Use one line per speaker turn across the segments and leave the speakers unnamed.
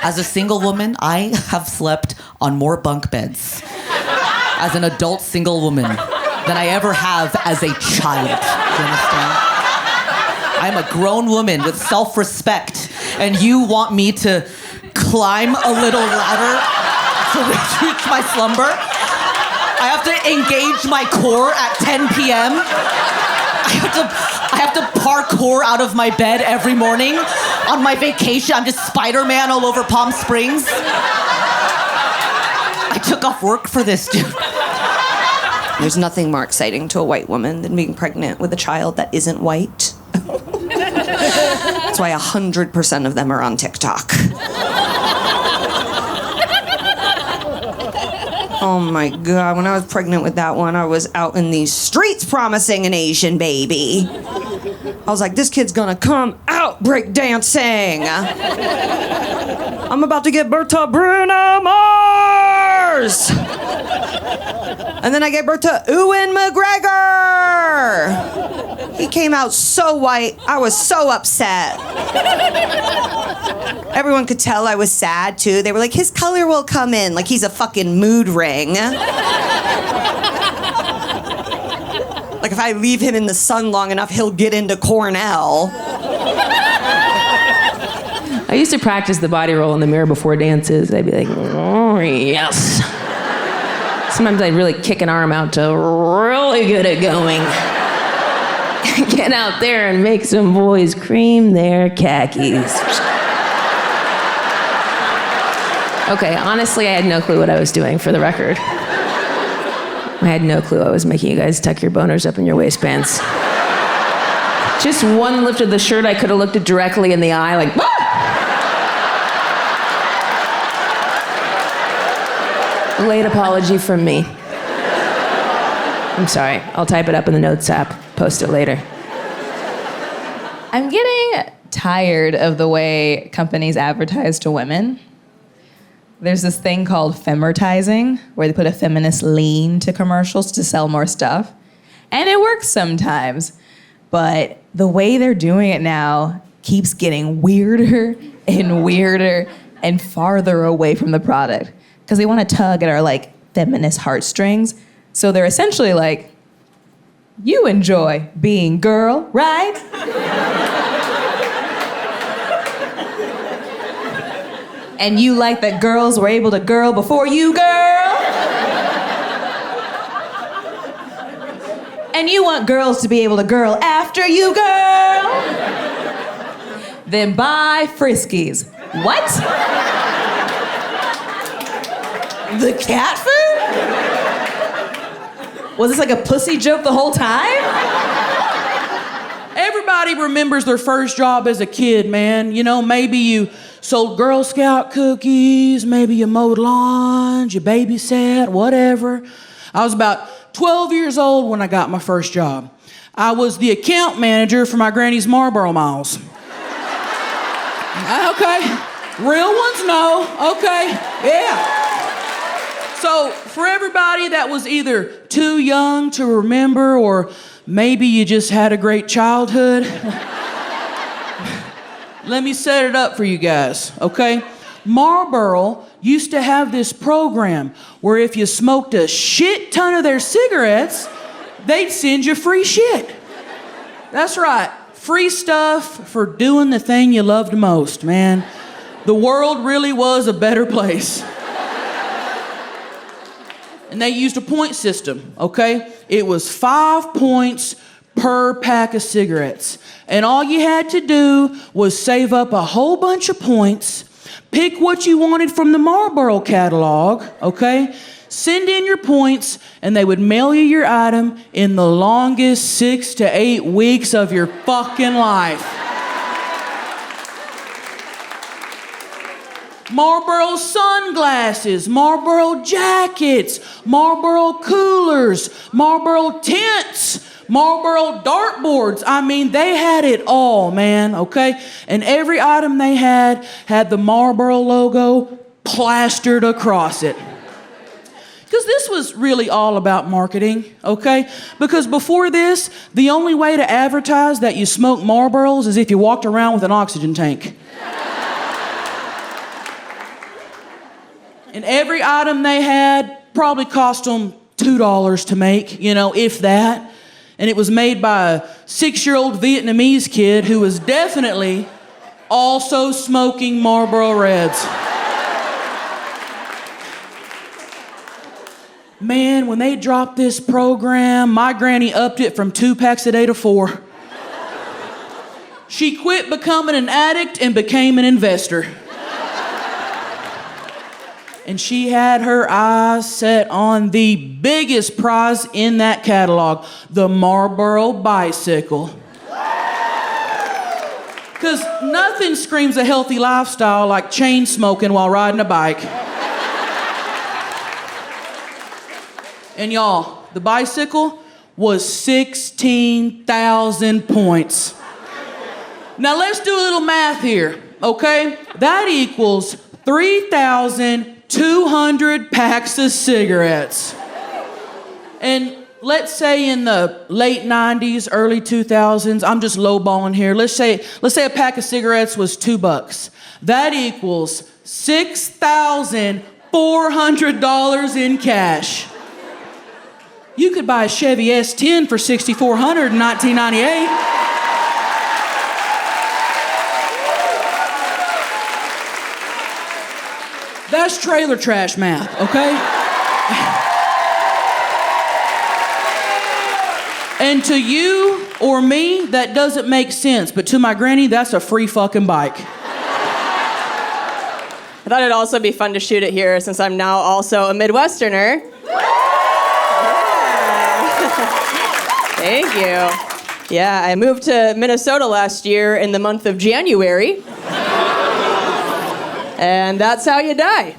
As a single woman, I have slept on more bunk beds as an adult single woman than I ever have as a child. Do you understand? I'm a grown woman with self-respect, and you want me to climb a little ladder to reach my slumber? I have to engage my core at 10 p.m. I have to parkour out of my bed every morning. On my vacation, I'm just Spider-Man all over Palm Springs. I took off work for this, dude.
There's nothing more exciting to a white woman than being pregnant with a child that isn't white. That's why 100% of them are on TikTok. Oh my God, when I was pregnant with that one, I was out in these streets promising an Asian baby. I was like, this kid's gonna come out breakdancing. I'm about to give birth to Bruno Mars. And then I gave birth to Ewan McGregor. He came out so white, I was so upset. Everyone could tell I was sad too. They were like, his color will come in, like he's a fucking mood ring. Like if I leave him in the sun long enough, he'll get into Cornell.
I used to practice the body roll in the mirror before dances. I'd be like, oh yes. Sometimes I'd really kick an arm out to really good at going. Get out there and make some boys cream their khakis. Okay, honestly, I had no clue what I was doing, for the record. I had no clue I was making you guys tuck your boners up in your waistbands. Just one lift of the shirt, I could have looked it directly in the eye, like, ah! Late apology from me. I'm sorry. I'll type it up in the notes app, post it later.
I'm getting tired of the way companies advertise to women. There's this thing called femertizing, where they put a feminist lean to commercials to sell more stuff. And it works sometimes. But the way they're doing it now keeps getting weirder and farther away from the product. Because they want to tug at our, like, feminist heartstrings. So they're essentially like, you enjoy being girl, right? And you like that girls were able to girl before you, girl? And you want girls to be able to girl after you, girl? Then buy Friskies. What? The cat food? Was this like a pussy joke the whole time?
Everybody remembers their first job as a kid, man. You know, maybe you sold Girl Scout cookies, maybe you mowed lawns, you babysat, whatever. I was about 12 years old when I got my first job. I was the account manager for my granny's Marlboro Miles. Okay, real ones, no. Okay, yeah. So for everybody that was either too young to remember or maybe you just had a great childhood, let me set it up for you guys, okay? Marlboro used to have this program where if you smoked a shit ton of their cigarettes, they'd send you free shit. That's right, free stuff for doing the thing you loved most, man. The world really was a better place. And they used a point system, okay? It was 5 points per pack of cigarettes. And all you had to do was save up a whole bunch of points, pick what you wanted from the Marlboro catalog, okay? Send in your points, and they would mail you your item in the longest 6 to 8 weeks of your fucking life. Marlboro sunglasses, Marlboro jackets, Marlboro coolers, Marlboro tents, Marlboro dartboards. I mean, they had it all, man, okay? And every item they had the Marlboro logo plastered across it. Because this was really all about marketing, okay? Because before this, the only way to advertise that you smoke Marlboros is if you walked around with an oxygen tank. And every item they had probably cost them $2 to make, if that. And it was made by a 6-year-old Vietnamese kid who was definitely also smoking Marlboro Reds. Man, when they dropped this program, my granny upped it from 2 packs a day to 4. She quit becoming an addict and became an investor. And she had her eyes set on the biggest prize in that catalog, the Marlboro bicycle. Because nothing screams a healthy lifestyle like chain smoking while riding a bike. And y'all, the bicycle was 16,000 points. Now let's do a little math here, okay? That equals 3,200 packs of cigarettes. And let's say in the late 90s, early 2000s, I'm just lowballing here. Let's say a pack of cigarettes was $2. That equals $6,400 in cash. You could buy a Chevy S10 for $6,400 in 1998. That's trailer trash math, okay? And to you or me, that doesn't make sense. But to my granny, that's a free fucking bike.
I thought it'd also be fun to shoot it here since I'm now also a Midwesterner. Thank you. Yeah, I moved to Minnesota last year in the month of January. And that's how you die.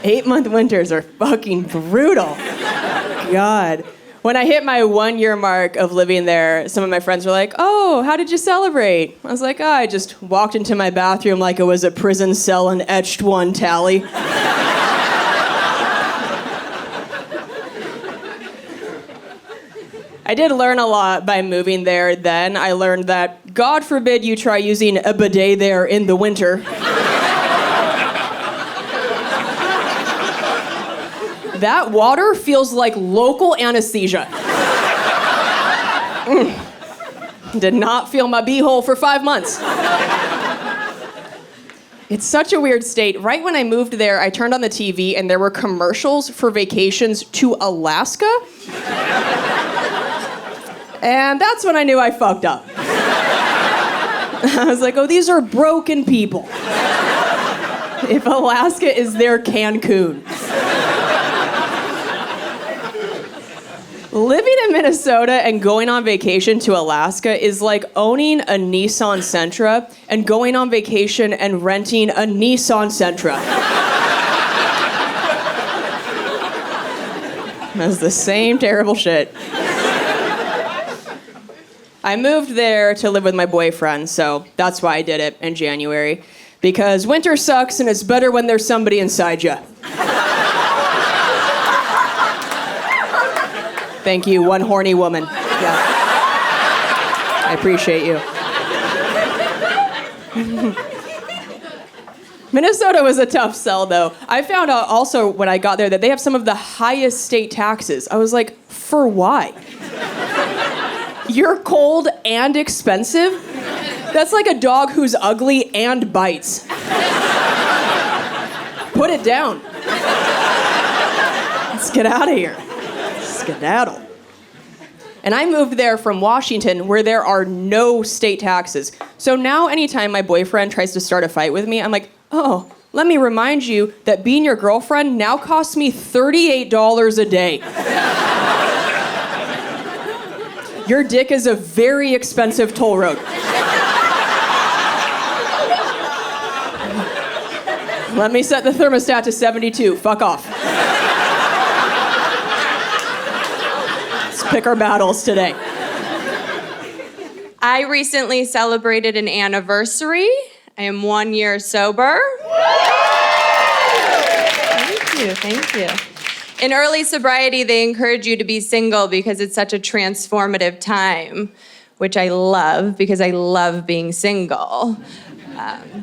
8-month winters are fucking brutal. God. When I hit my 1-year mark of living there, some of my friends were like, "Oh, how did you celebrate?" I was like, "Oh, I just walked into my bathroom like it was a prison cell and etched one tally." I did learn a lot by moving there then. I learned that God forbid you try using a bidet there in the winter. That water feels like local anesthesia. Did not feel my beehole for 5 months. It's such a weird state. Right when I moved there, I turned on the TV and there were commercials for vacations to Alaska. And that's when I knew I fucked up. I was like, oh, these are broken people. If Alaska is their Cancun. Living in Minnesota and going on vacation to Alaska is like owning a Nissan Sentra and going on vacation and renting a Nissan Sentra. That's the same terrible shit. I moved there to live with my boyfriend, so that's why I did it in January. Because winter sucks and it's better when there's somebody inside you. Thank you, one horny woman. Yeah. I appreciate you. Minnesota was a tough sell, though. I found out also when I got there that they have some of the highest state taxes. I was like, for why? You're cold and expensive? That's like a dog who's ugly and bites. Put it down. Let's get out of here. Skedaddle. And I moved there from Washington where there are no state taxes. So now anytime my boyfriend tries to start a fight with me, I'm like, oh, let me remind you that being your girlfriend now costs me $38 a day. Your dick is a very expensive toll road. Let me set the thermostat to 72. Fuck off. Let's pick our battles today.
I recently celebrated an anniversary. I am 1 year sober. Thank you. In early sobriety, they encourage you to be single because it's such a transformative time, which I love because I love being single.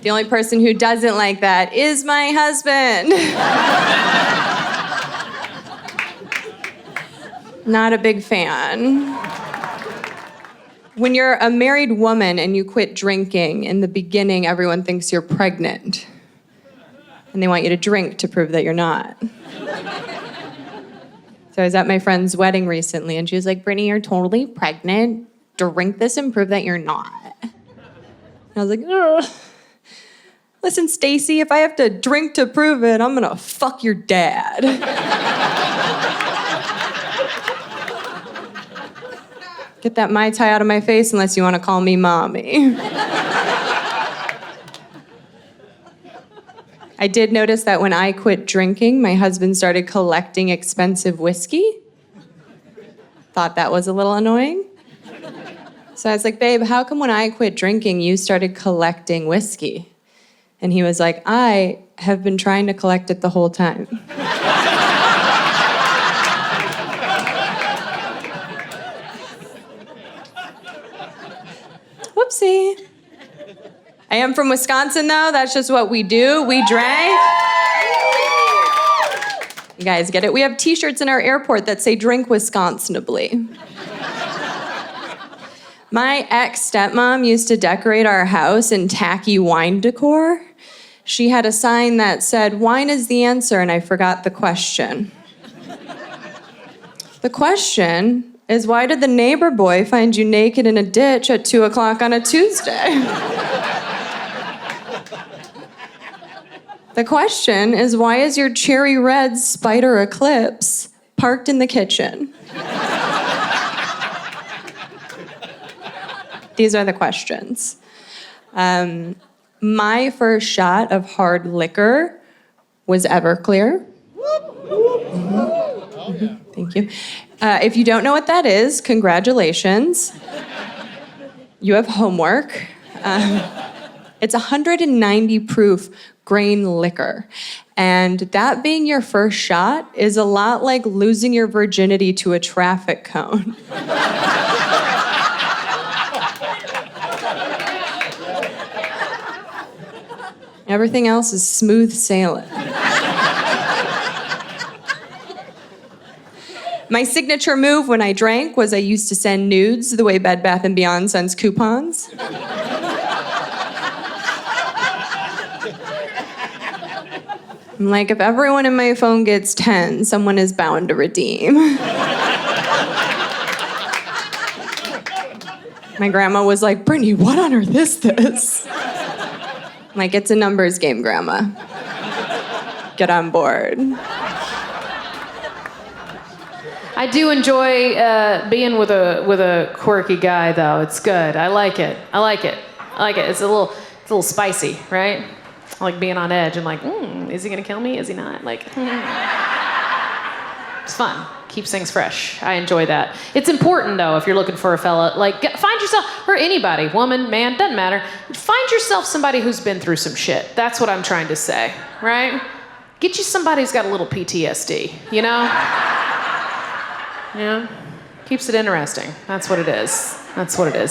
The only person who doesn't like that is my husband. Not a big fan. When you're a married woman and you quit drinking, in the beginning, everyone thinks you're pregnant. And they want you to drink to prove that you're not. So I was at my friend's wedding recently, and she was like, Brittany, you're totally pregnant. Drink this and prove that you're not. And I was like, ugh. Listen, Stacy, if I have to drink to prove it, I'm gonna fuck your dad. Get that Mai Tai out of my face unless you want to call me mommy. I did notice that when I quit drinking, my husband started collecting expensive whiskey. Thought that was a little annoying. So I was like, babe, how come when I quit drinking, you started collecting whiskey? And he was like, I have been trying to collect it the whole time. Whoopsie. I am from Wisconsin, though. That's just what we do. We drank. You guys get it? We have t-shirts in our airport that say, drink Wisconsinably. My ex-stepmom used to decorate our house in tacky wine decor. She had a sign that said, wine is the answer, and I forgot the question. The question is, why did the neighbor boy find you naked in a ditch at 2 o'clock on a Tuesday? The question is, why is your cherry red Spider Eclipse parked in the kitchen? These are the questions. My first shot of hard liquor was Everclear. Thank you. If you don't know what that is, congratulations. You have homework. It's 190 proof grain liquor. And that being your first shot is a lot like losing your virginity to a traffic cone. Everything else is smooth sailing. My signature move when I drank was I used to send nudes the way Bed Bath & Beyond sends coupons. I'm like, if everyone in my phone gets 10, someone is bound to redeem. My grandma was like, Brittany, what on earth is this? I'm like, it's a numbers game, Grandma. Get on board.
I do enjoy being with a quirky guy, though. It's good. I like it. It's a little spicy, right? I like being on edge. I'm like, is he gonna kill me? Is he not? Like, It's fun. Keeps things fresh. I enjoy that. It's important, though, if you're looking for a fella. Like, find yourself, or anybody, woman, man, doesn't matter. Find yourself somebody who's been through some shit. That's what I'm trying to say, right? Get you somebody who's got a little PTSD, you know? Yeah. Keeps it interesting. That's what it is.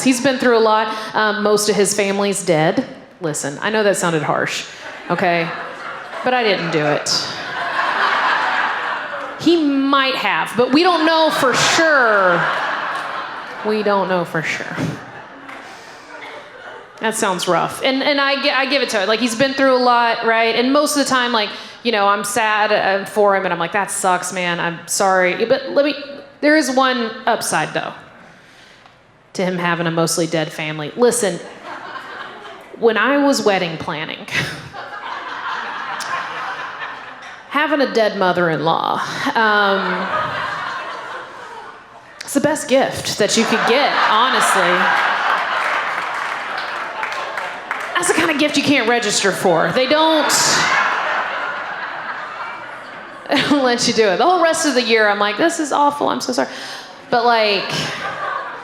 He's been through a lot. Most of his family's dead. Listen, I know that sounded harsh, okay? But I didn't do it. He might have, but we don't know for sure. That sounds rough. And I give it to him. Like, he's been through a lot, right? And most of the time, like, you know, I'm sad for him, and I'm like, that sucks, man. I'm sorry. But there is one upside, though, to him having a mostly dead family. Listen, when I was wedding planning, having a dead mother-in-law, it's the best gift that you could get, honestly. That's the kind of gift you can't register for. They don't let you do it. The whole rest of the year, I'm like, this is awful, I'm so sorry. But like,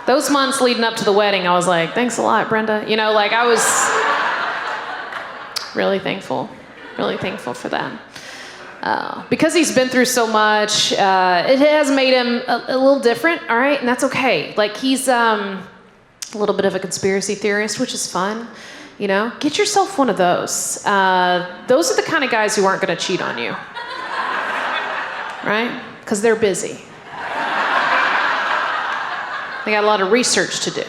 those months leading up to the wedding, I was like, thanks a lot, Brenda. You know, like, I was really thankful for that. Because he's been through so much, it has made him a little different, all right? And that's okay. Like, he's a little bit of a conspiracy theorist, which is fun.
Get yourself one of those. Those are the kind of guys who aren't going to cheat on you. Right? Because they're busy. They got a lot of research to do.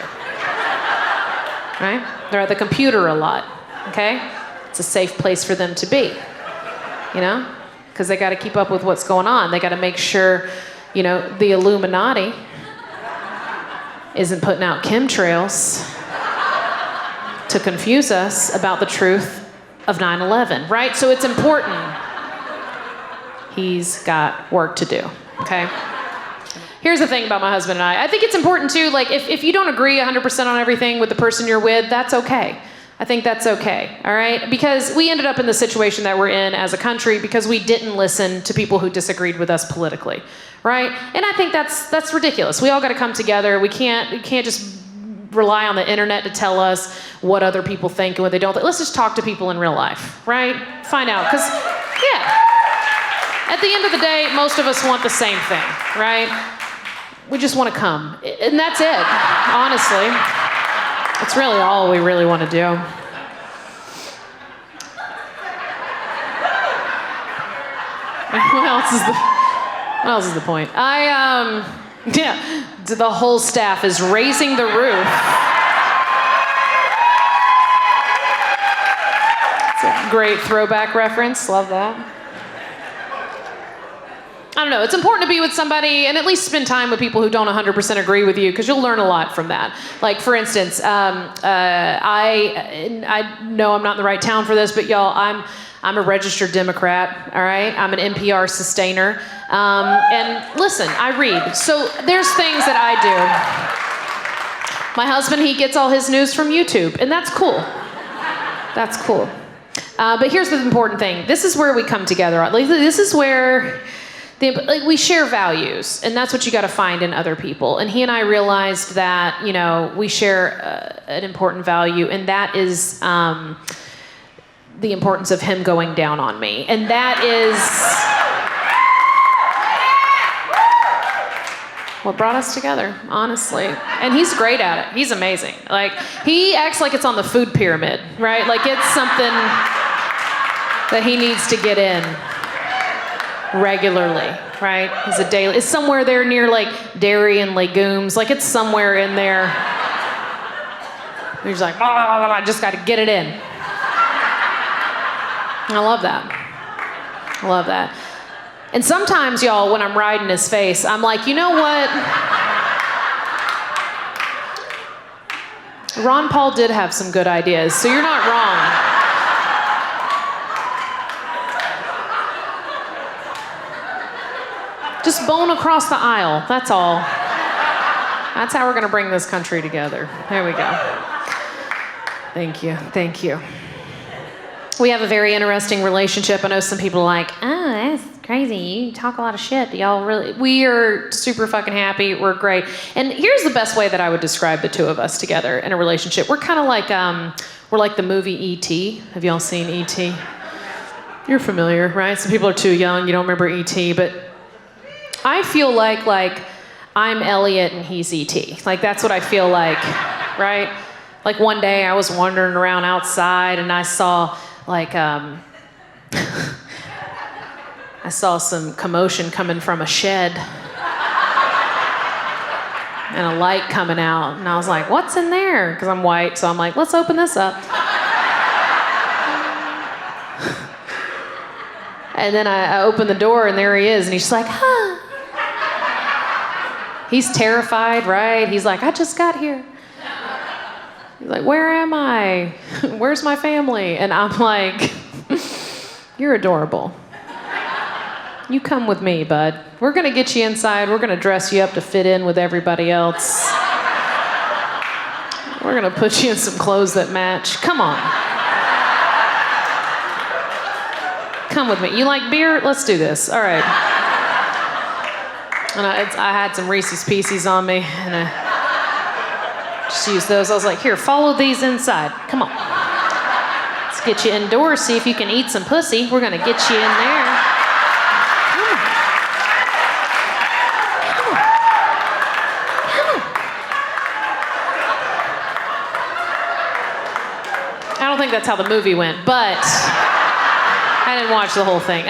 Right? They're at the computer a lot. Okay? It's a safe place for them to be. Because they got to keep up with what's going on. They got to make sure, the Illuminati isn't putting out chemtrails to confuse us about the truth of 9/11, right? So it's important. He's got work to do, okay? Here's the thing about my husband and I. I think it's important too, like if you don't agree 100% on everything with the person you're with, that's okay. I think that's okay, all right? Because we ended up in the situation that we're in as a country because we didn't listen to people who disagreed with us politically, right? And I think that's ridiculous. We all got to come together. We can't just rely on the internet to tell us what other people think and what they don't think. Let's just talk to people in real life, right? Find out, because, at the end of the day, most of us want the same thing, right? We just want to come, and that's it, honestly. That's really all we really want to do. What else is the point? The whole staff is raising the roof. It's a great throwback reference. Love that. I don't know. It's important to be with somebody and at least spend time with people who don't 100% agree with you because you'll learn a lot from that. Like, for instance, I know I'm not in the right town for this, but y'all, I'm a registered Democrat, all right? I'm an NPR sustainer. And listen, I read. So there's things that I do. My husband, he gets all his news from YouTube, and that's cool. That's cool. But here's the important thing. This is where we come together. This is where we share values, and that's what you got to find in other people. And he and I realized that, we share an important value, and that is the importance of him going down on me. And that is what brought us together, honestly. And he's great at it. He's amazing. Like, he acts like it's on the food pyramid, right? Like it's something that he needs to get in regularly, right? It's somewhere there near like dairy and legumes. Like it's somewhere in there. He's like, I just got to get it in. I love that. And sometimes, y'all, when I'm riding his face, I'm like, you know what? Ron Paul did have some good ideas, so you're not wrong. Just bone across the aisle, that's all. That's how we're gonna bring this country together. There we go. Thank you. We have a very interesting relationship. I know some people are like, oh, that's crazy. You talk a lot of shit. We are super fucking happy. We're great. And here's the best way that I would describe the two of us together in a relationship. We're kind of like, we're like the movie E.T. Have y'all seen E.T.? You're familiar, right? Some people are too young. You don't remember E.T., but I feel like I'm Elliot and he's E.T. Like, that's what I feel like, right? Like, one day I was wandering around outside and I saw I saw some commotion coming from a shed and a light coming out. And I was like, what's in there? Because I'm white, so I'm like, let's open this up. And then I opened the door and there he is. And he's just like, huh. He's terrified, right? He's like, I just got here. He's like, where am I? Where's my family? And I'm like, you're adorable. You come with me, bud. We're gonna get you inside. We're gonna dress you up to fit in with everybody else. We're gonna put you in some clothes that match. Come on. Come with me. You like beer? Let's do this. All right. And I had some Reese's Pieces on me, and I just used those. I was like, here, follow these inside. Come on. Let's get you indoors, see if you can eat some pussy. We're gonna get you in there. Come on. I think that's how the movie went, but I didn't watch the whole thing.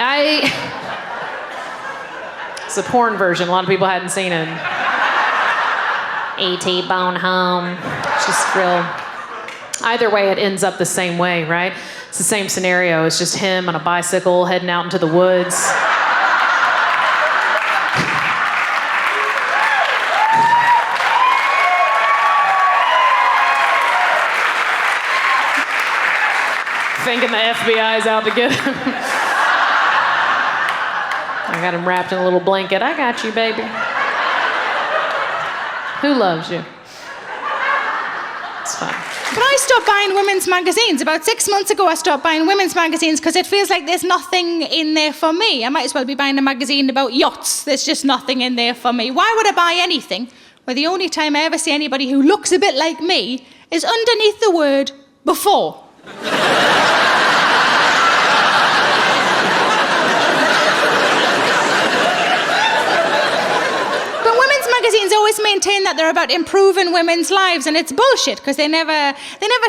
It's a porn version. A lot of people hadn't seen it. E.T. Bone Home. It's just real. Either way, it ends up the same way, right? It's the same scenario. It's just him on a bicycle heading out into the woods. Thinking the FBI's out to get him. I got him wrapped in a little blanket. I got you, baby. Who loves you? It's fine.
But I stopped buying women's magazines. About 6 months ago, I stopped buying women's magazines because it feels like there's nothing in there for me. I might as well be buying a magazine about yachts. There's just nothing in there for me. Why would I buy anything where the only time I ever see anybody who looks a bit like me is underneath the word before? Magazines always maintain that they're about improving women's lives, and it's bullshit because they never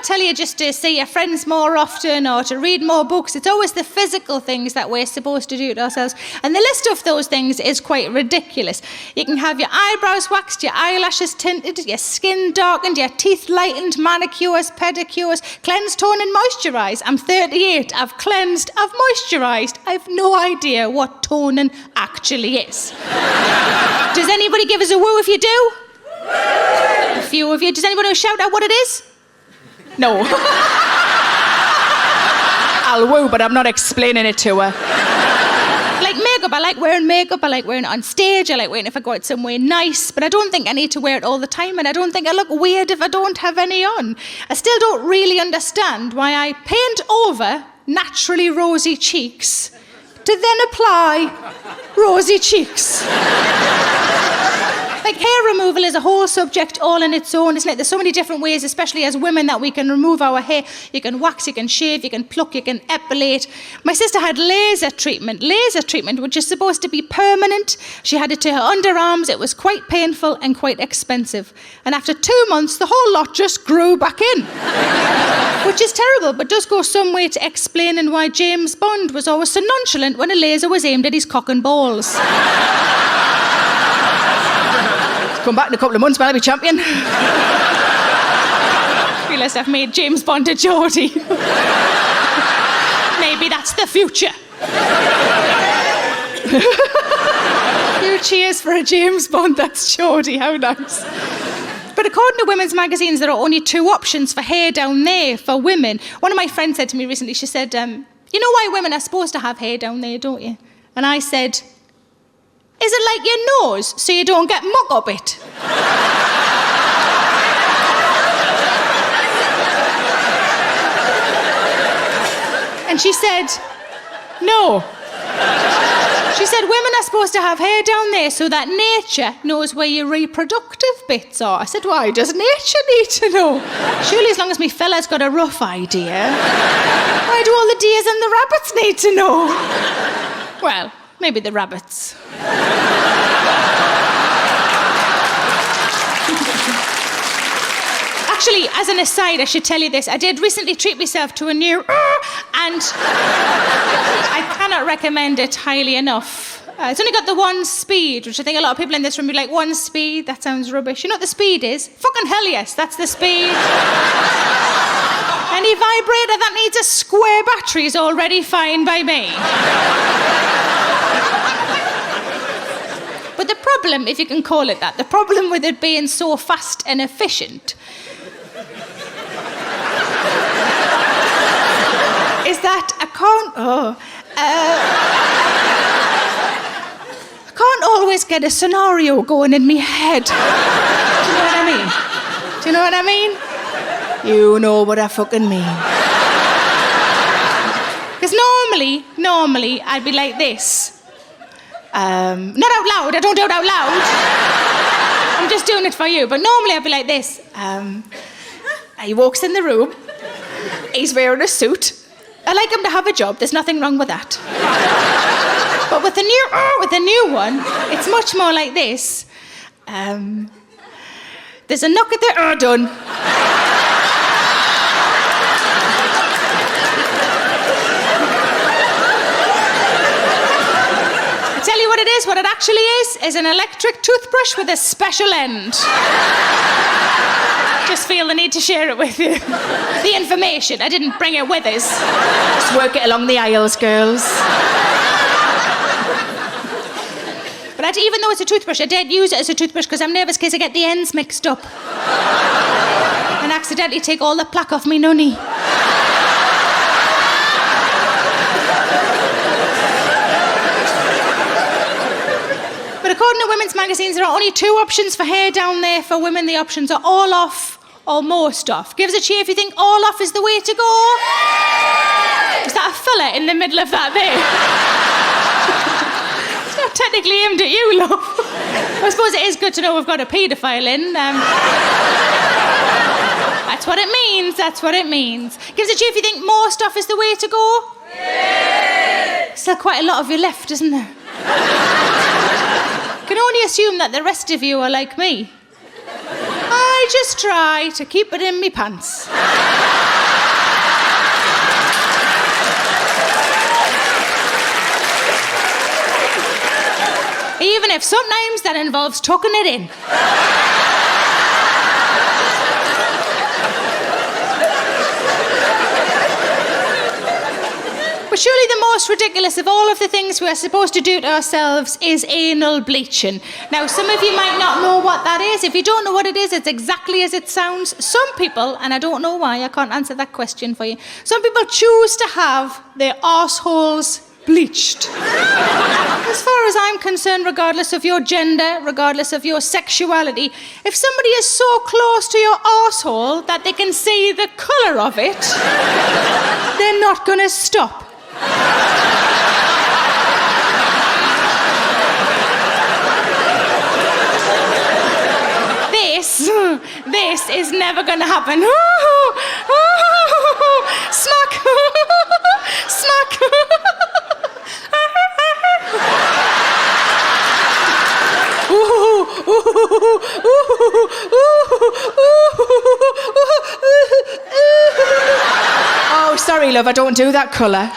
tell you just to see your friends more often or to read more books. It's always the physical things that we're supposed to do to ourselves, and the list of those things is quite ridiculous. You can have your eyebrows waxed, your eyelashes tinted, your skin darkened, your teeth lightened, manicures, pedicures, cleansed, toned and moisturised. I'm 38, I've cleansed, I've moisturised. I've no idea what toning actually is. Does anybody give us a woo if you do? A few of you. Does anybody want to shout out what it is? No. I'll woo, but I'm not explaining it to her. Like makeup, I like wearing makeup. I like wearing it on stage. I like wearing it if I go out somewhere nice. But I don't think I need to wear it all the time. And I don't think I look weird if I don't have any on. I still don't really understand why I paint over naturally rosy cheeks to then apply rosy cheeks. Like hair removal is a whole subject all in its own, isn't it? There's so many different ways, especially as women, that we can remove our hair. You can wax, you can shave, you can pluck, you can epilate. My sister had laser treatment, which is supposed to be permanent. She had it to her underarms. It was quite painful and quite expensive. And after 2 months, the whole lot just grew back in. Which is terrible, but does go some way to explaining why James Bond was always so nonchalant when a laser was aimed at his cock and balls. Come back in a couple of months, man, I'll be champion. Realise I've made James Bond a Geordie. Maybe that's the future. Few cheers for a James Bond that's Geordie, how nice. But according to women's magazines, there are only 2 options for hair down there for women. One of my friends said to me recently, she said, you know why women are supposed to have hair down there, don't you? And I said, is it like your nose, so you don't get muck up it? And she said, no. She said, women are supposed to have hair down there so that nature knows where your reproductive bits are. I said, why does nature need to know? Surely as long as me fella's got a rough idea. Why do all the deers and the rabbits need to know? Well, maybe the rabbits. Actually, as an aside, I should tell you this. I did recently treat myself to a new and I cannot recommend it highly enough. It's only got the 1 speed, which I think a lot of people in this room would be like, 1 speed? That sounds rubbish. You know what the speed is? Fucking hell yes, that's the speed. Any vibrator that needs a square battery is already fine by me. But the problem, if you can call it that, the problem with it being so fast and efficient is that I can't always get a scenario going in my head. Do you know what I mean? Do you know what I mean? You know what I fucking mean. Because normally I'd be like this. Not out loud, I don't do it out loud. I'm just doing it for you. But normally I'd be like this. He walks in the room. He's wearing a suit. I like him to have a job. There's nothing wrong with that. But with the new one, it's much more like this. There's a knock at the door. Done. is, what it actually is an electric toothbrush with a special end. Just feel the need to share it with you. The information, I didn't bring it with us. Just work it along the aisles, girls. But even though it's a toothbrush, I don't use it as a toothbrush because I'm nervous in case I get the ends mixed up. And accidentally take all the plaque off me nunny. But according to women's magazines, there are only 2 options for hair down there for women. The options are all off or most off. Give us a cheer if you think all off is the way to go. Is that a filler in the middle of that there? It's not technically aimed at you, love. I suppose it is good to know we've got a paedophile in. That's what it means, that's what it means. Give us a cheer if you think most off is the way to go. Still quite a lot of you left, isn't there? Can only assume that the rest of you are like me. I just try to keep it in me pants. Even if sometimes that involves tucking it in. But surely the most ridiculous of all of the things we are supposed to do to ourselves is anal bleaching. Now, some of you might not know what that is. If you don't know what it is, it's exactly as it sounds. Some people, and I don't know why, I can't answer that question for you, some people choose to have their arseholes bleached. As far as I'm concerned, regardless of your gender, regardless of your sexuality, if somebody is so close to your arsehole that they can see the colour of it, they're not going to stop. This is never going to happen. Smack! Smack!
Oh, sorry, love, I don't do that colour.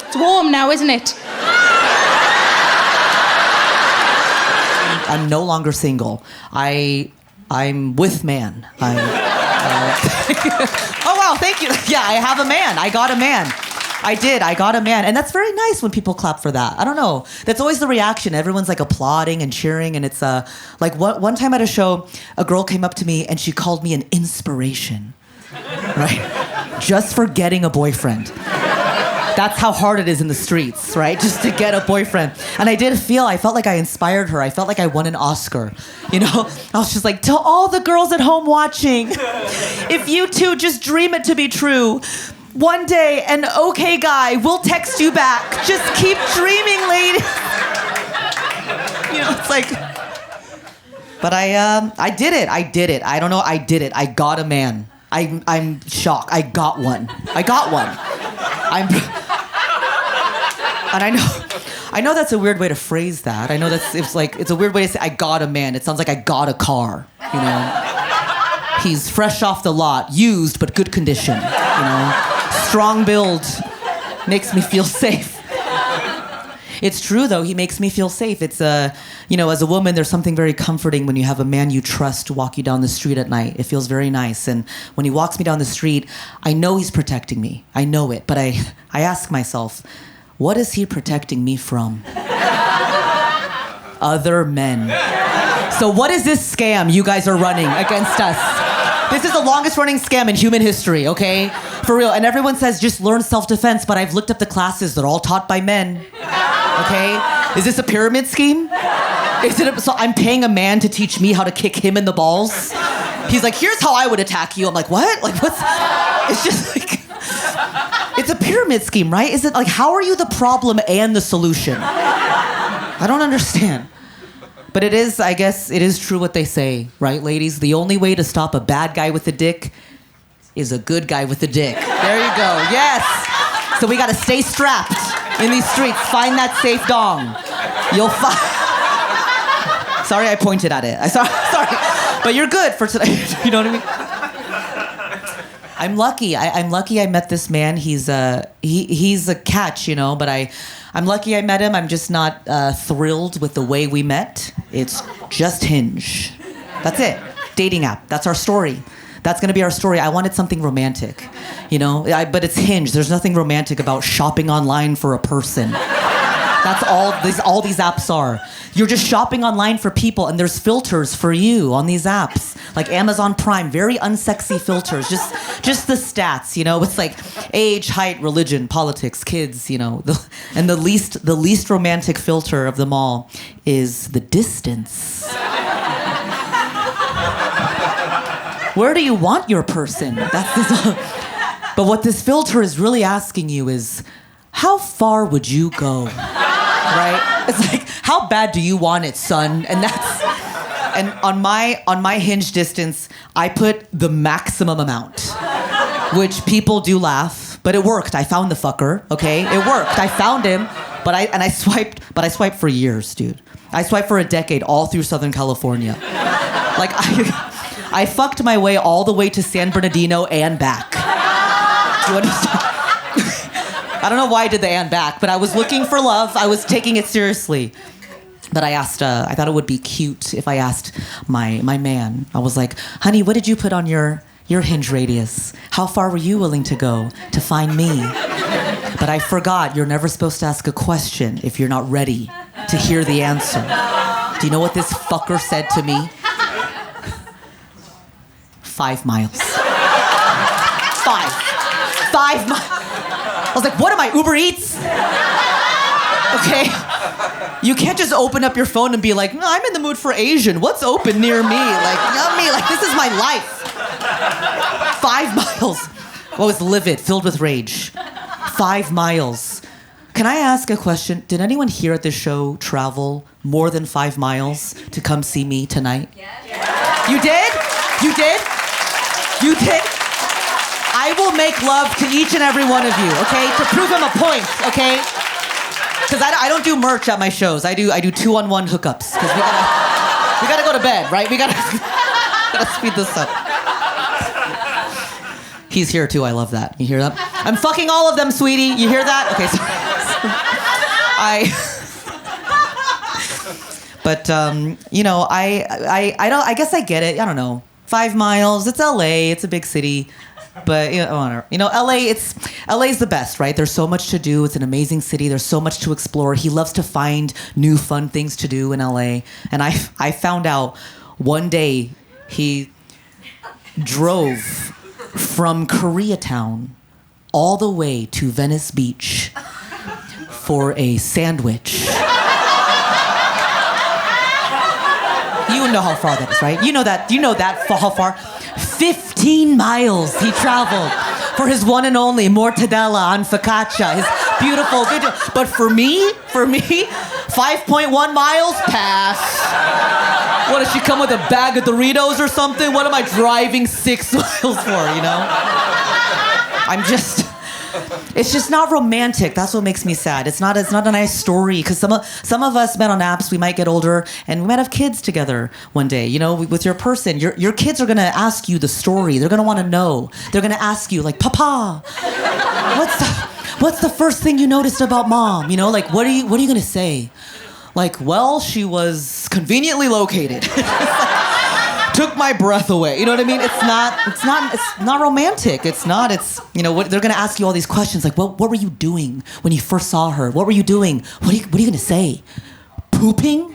It's warm now, isn't it?
I'm no longer single. I'm with man. Oh wow, thank you. Yeah, I have a man. I got a man. I did. I got a man. And that's very nice when people clap for that. I don't know. That's always the reaction. Everyone's like applauding and cheering. And it's like one time at a show, a girl came up to me and she called me an inspiration. Right? Just for getting a boyfriend. That's how hard it is in the streets, right? Just to get a boyfriend. And I felt like I inspired her. I felt like I won an Oscar. You know? I was just like, to all the girls at home watching, if you two just dream it to be true, one day an okay guy will text you back. Just keep dreaming, lady. You know, it's like, but I did it. I don't know, I did it. I got a man. I'm shocked. I got one. And I know that's a weird way to phrase that. I know it's a weird way to say I got a man. It sounds like I got a car, you know. He's fresh off the lot, used but good condition, you know. Strong build, makes me feel safe. It's true though, he makes me feel safe. It's you know, as a woman, there's something very comforting when you have a man you trust walk you down the street at night. It feels very nice. And when he walks me down the street, I know he's protecting me. I know it, but I ask myself, what is he protecting me from? Other men. So what is this scam you guys are running against us? This is the longest running scam in human history, okay? For real. And everyone says just learn self-defense, but I've looked up the classes. They're all taught by men, okay? Is this a pyramid scheme? So I'm paying a man to teach me how to kick him in the balls? He's like, here's how I would attack you. I'm like, what? Like, what's... It's just like... It's a pyramid scheme, right? Is it like, how are you the problem and the solution? I don't understand. But it is, I guess, it is true what they say, right, ladies? The only way to stop a bad guy with a dick is a good guy with a dick. There you go, yes! So we gotta stay strapped in these streets. Find that safe dong. You'll find... Sorry I pointed at it. Sorry. But you're good for today. You know what I mean? I'm lucky. I'm lucky I met this man. He's a catch, you know, but I'm lucky I met him. I'm just not thrilled with the way we met. It's just Hinge. That's it. Dating app. That's our story. That's gonna be our story. I wanted something romantic, you know, but it's Hinge. There's nothing romantic about shopping online for a person. That's all these apps are. You're just shopping online for people, and there's filters for you on these apps, like Amazon Prime, very unsexy filters, just the stats, you know. It's like age, height, religion, politics, kids, you know. And the least romantic filter of them all is the distance. Where do you want your person? But what this filter is really asking you is, how far would you go? Right? It's like, how bad do you want it, son? And on my Hinge distance, I put the maximum amount, which people do laugh, but it worked. I found the fucker, okay? It worked. I found him, but I swiped for years, dude. I swiped for a decade all through Southern California. Like I fucked my way all the way to San Bernardino and back. Do you understand? I don't know why I did the and back, but I was looking for love. I was taking it seriously. But I thought it would be cute if I asked my man. I was like, honey, what did you put on your Hinge radius? How far were you willing to go to find me? But I forgot, you're never supposed to ask a question if you're not ready to hear the answer. Do you know what this fucker said to me? 5 miles. 5 miles. I was like, what am I, Uber Eats? Okay? You can't just open up your phone and be like, no, I'm in the mood for Asian. What's open near me? Like, yummy. Like, this is my life. 5 miles. I was livid, filled with rage. 5 miles. Can I ask a question? Did anyone here at this show travel more than 5 miles to come see me tonight? Yeah. You did? You did? You did? I will make love to each and every one of you, okay? To prove him a point, okay? Because I don't do merch at my shows. I do 2-on-1 hookups. Because we gotta go to bed, right? We gotta speed this up. He's here too. I love that. You hear that? I'm fucking all of them, sweetie. You hear that? Okay, sorry. But you know, I guess I get it. I don't know. 5 miles. It's LA. It's a big city. But you know, LA's the best, right? There's so much to do. It's an amazing city. There's so much to explore. He loves to find new fun things to do in LA. And I found out one day he drove from Koreatown all the way to Venice Beach for a sandwich. You know how far that is, right? You know that how far? 15 miles he traveled for his one and only mortadella on focaccia, his beautiful. But for me, 5.1 miles, pass. What, does she come with a bag of Doritos or something? What am I driving 6 miles for, you know? It's just not romantic. That's what makes me sad. It's not a nice story, because some of us met on apps. We might get older and we might have kids together one day. You know, with your person, your kids are gonna ask you the story. They're gonna want to know. They're gonna ask you like, Papa, what's the first thing you noticed about Mom? You know, like what are you gonna say? Like, well, she was conveniently located. Took my breath away. You know what I mean? It's not romantic. It's you know, they're gonna ask you all these questions like, what were you doing when you first saw her? What were you doing? What are you gonna say? Pooping?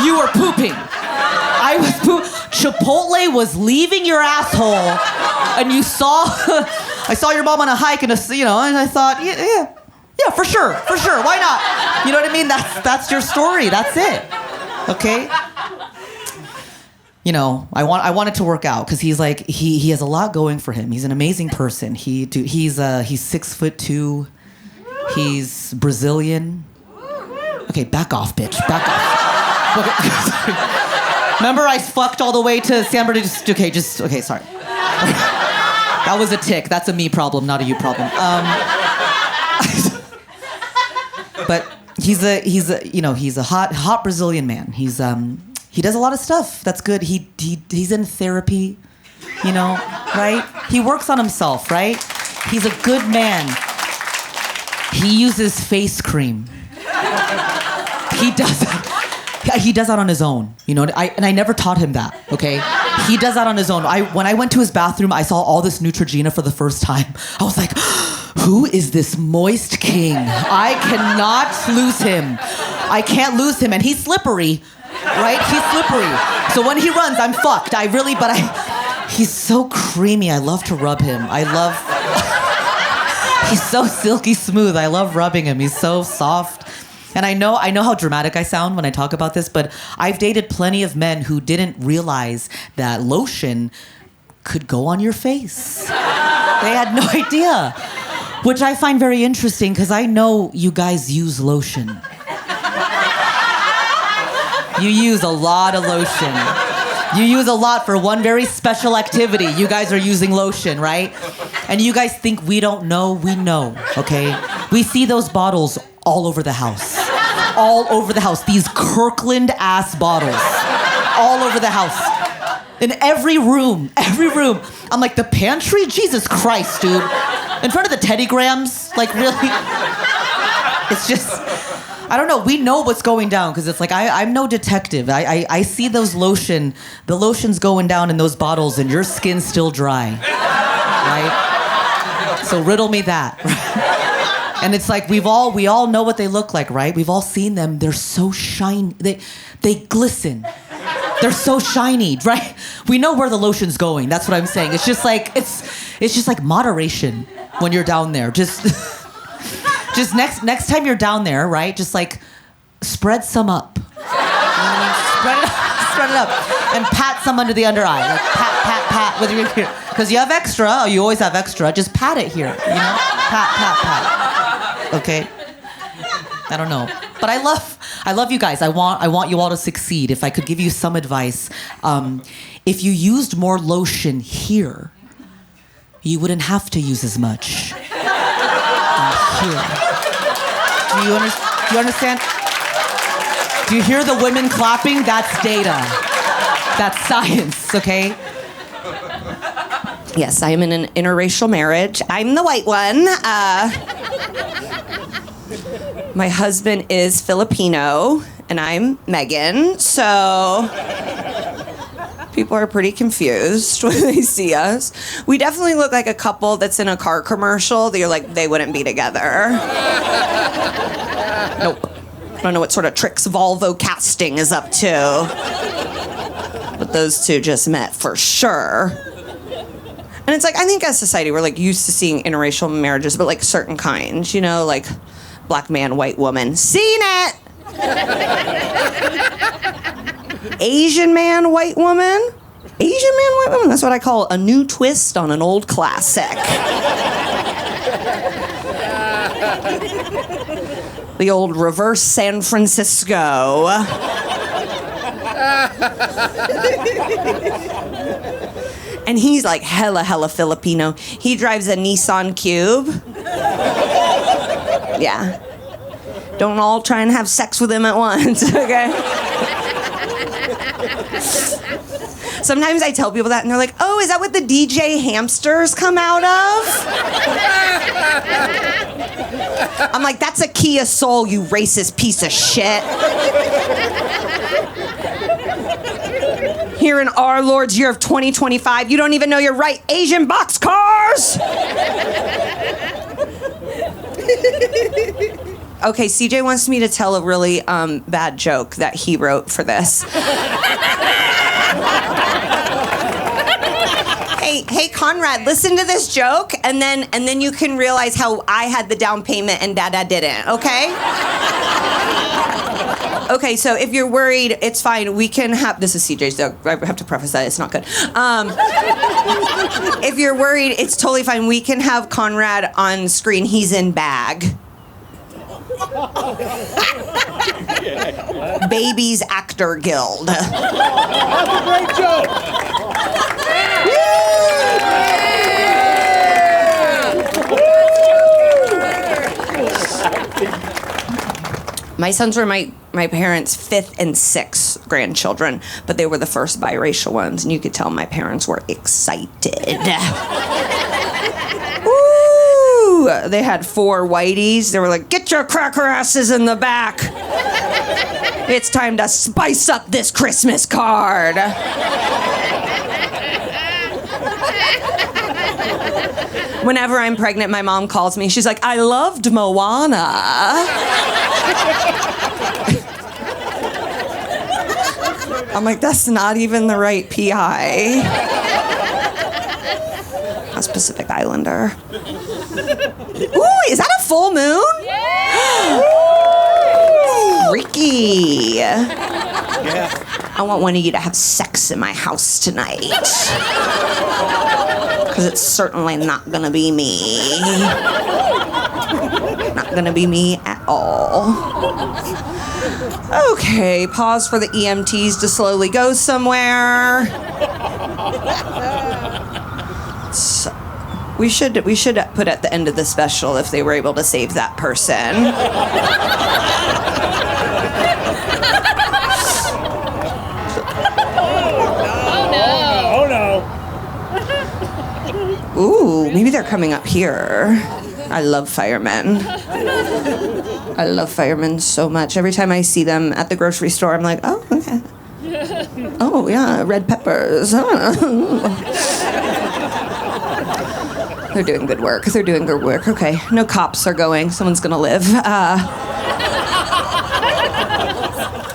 You were pooping. I was Chipotle was leaving your asshole, and I saw your mom on a hike, and I thought, yeah, for sure, why not? You know what I mean? That's your story. That's it. Okay. You know, I want it to work out, because he's like he has a lot going for him. He's an amazing person. He's 6'2". He's Brazilian. Okay, back off, bitch. Back off. Okay. Remember, I fucked all the way to San Bernardino. Okay, sorry. That was a tick. That's a me problem, not a you problem. But he's a hot Brazilian man. He does a lot of stuff that's good. He's in therapy, you know, right? He works on himself, right? He's a good man. He uses face cream. He does that. He does that on his own, you know. I never taught him that. Okay, he does that on his own. When I went to his bathroom, I saw all this Neutrogena for the first time. I was like, who is this moist king? I cannot lose him. I can't lose him, and he's slippery, right? He's slippery. So when he runs, I'm fucked. He's so creamy. I love to rub him. He's so silky smooth. I love rubbing him. He's so soft. And I know how dramatic I sound when I talk about this, but I've dated plenty of men who didn't realize that lotion could go on your face. They had no idea, which I find very interesting because I know you guys use lotion. You use a lot of lotion. You use a lot for one very special activity. You guys are using lotion, right? And you guys think we don't know? We know, okay? We see those bottles all over the house. All over the house. These Kirkland-ass bottles. All over the house. In every room. Every room. I'm like, the pantry? Jesus Christ, dude. In front of the Teddy Grahams? Like, really? It's just... I don't know. We know what's going down because it's like I'm no detective. I see the lotion's going down in those bottles, and your skin's still dry, right? So riddle me that. Right? And it's like we all know what they look like, right? We've all seen them. They're so shiny. They glisten. They're so shiny, right? We know where the lotion's going. That's what I'm saying. It's just like moderation when you're down there. Just next time you're down there, right? Just like spread some up. You know what I mean? Spread it up. And pat some under the under eye. Like pat with your here. Because you have extra. Oh, you always have extra. Just pat it here. You know? Pat. Okay? I don't know. But I love you guys. I want you all to succeed. If I could give you some advice, if you used more lotion here, you wouldn't have to use as much. Here. Do you understand? Do you hear the women clapping? That's data. That's science, okay?
Yes, I am in an interracial marriage. I'm the white one. My husband is Filipino, and I'm Megan, so people are pretty confused when they see us. We definitely look like a couple that's in a car commercial that you're like, they wouldn't be together. Nope. I don't know what sort of tricks Volvo casting is up to. But those two just met for sure. And it's like, I think as society, we're like used to seeing interracial marriages, but like certain kinds, you know, like black man, white woman. Seen it! Asian man, white woman? Asian man, white woman? That's what I call a new twist on an old classic. The old reverse San Francisco. And he's like hella Filipino. He drives a Nissan Cube. Yeah. Don't all try and have sex with him at once, okay? Sometimes I tell people that and they're like, oh, is that what the DJ hamsters come out of? I'm like, that's a Kia Soul, you racist piece of shit. Here in our Lord's year of 2025, you don't even know your right Asian boxcars. Okay, CJ wants me to tell a really bad joke that he wrote for this. Hey, Conrad, listen to this joke, and then you can realize how I had the down payment and Dada didn't, okay? Okay, so if you're worried, it's fine. We can have... This is CJ's joke. I have to preface that. It's not good. If you're worried, it's totally fine. We can have Conrad on screen. He's in bag. Babies Actor Guild.
That's a great joke.
My sons were my my parents' 5th and 6th grandchildren, but they were the first biracial ones, and you could tell my parents were excited. Ooh, they had 4 whiteys. They were like, get your cracker asses in the back. It's time to spice up this Christmas card. Whenever I'm pregnant, my mom calls me. She's like, I loved Moana. I'm like, that's not even the right PI. That's Pacific Islander. Ooh, is that a full moon? Yeah. Freaky. Yeah. I want one of you to have sex in my house tonight. Because it's certainly not gonna be me. Not gonna be me at all. Okay, pause for the EMTs to slowly go somewhere. So, we should put at the end of the special if they were able to save that person. Ooh, maybe they're coming up here. I love firemen. I love firemen so much. Every time I see them at the grocery store, I'm like, oh, okay. Oh, yeah, red peppers. They're doing good work. They're doing good work. Okay, no cops are going. Someone's gonna live.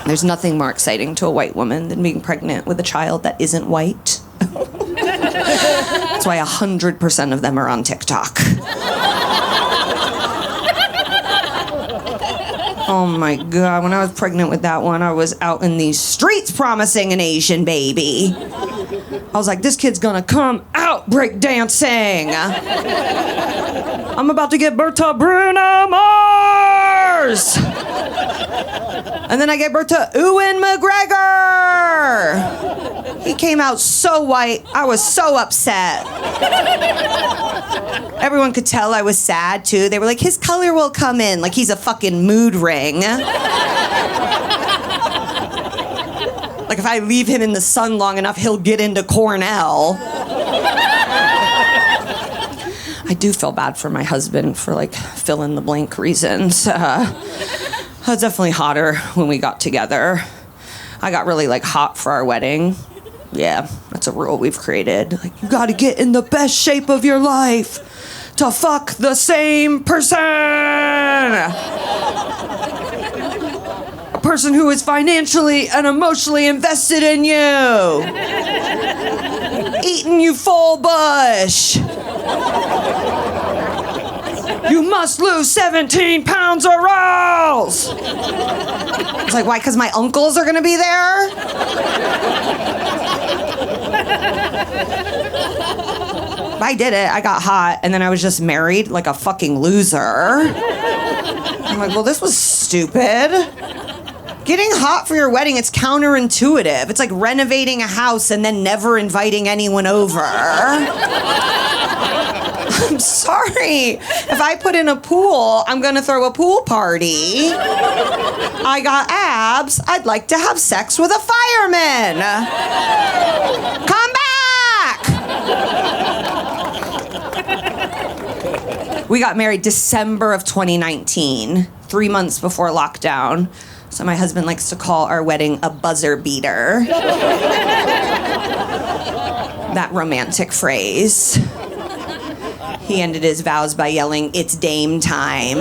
There's nothing more exciting to a white woman than being pregnant with a child that isn't white. That's why 100% of them are on TikTok. Oh my God, when I was pregnant with that one, I was out in these streets promising an Asian baby. I was like, this kid's gonna come out breakdancing. I'm about to give birth to Bruno Mars. And then I gave birth to Ewan McGregor. He came out so white, I was so upset. Everyone could tell I was sad too. They were like, his color will come in, like he's a fucking mood ring. Like if I leave him in the sun long enough, he'll get into Cornell. I do feel bad for my husband for like fill in the blank reasons. I was definitely hotter when we got together. I got really like hot for our wedding. Yeah, that's a rule we've created. Like, you gotta get in the best shape of your life to fuck the same person. A person who is financially and emotionally invested in you. Eating you full bush. You must lose 17 pounds or else. It's like, why? Because my uncles are gonna be there? I did it. I got hot, and then I was just married like a fucking loser. I'm like, well, this was stupid. Getting hot for your wedding, it's counterintuitive. It's like renovating a house and then never inviting anyone over. I'm sorry. If I put in a pool, I'm gonna throw a pool party. I got abs. I'd like to have sex with a fireman. Come back! We got married December of 2019, 3 months before lockdown. So my husband likes to call our wedding a buzzer beater. That romantic phrase. He ended his vows by yelling, "It's Dame time."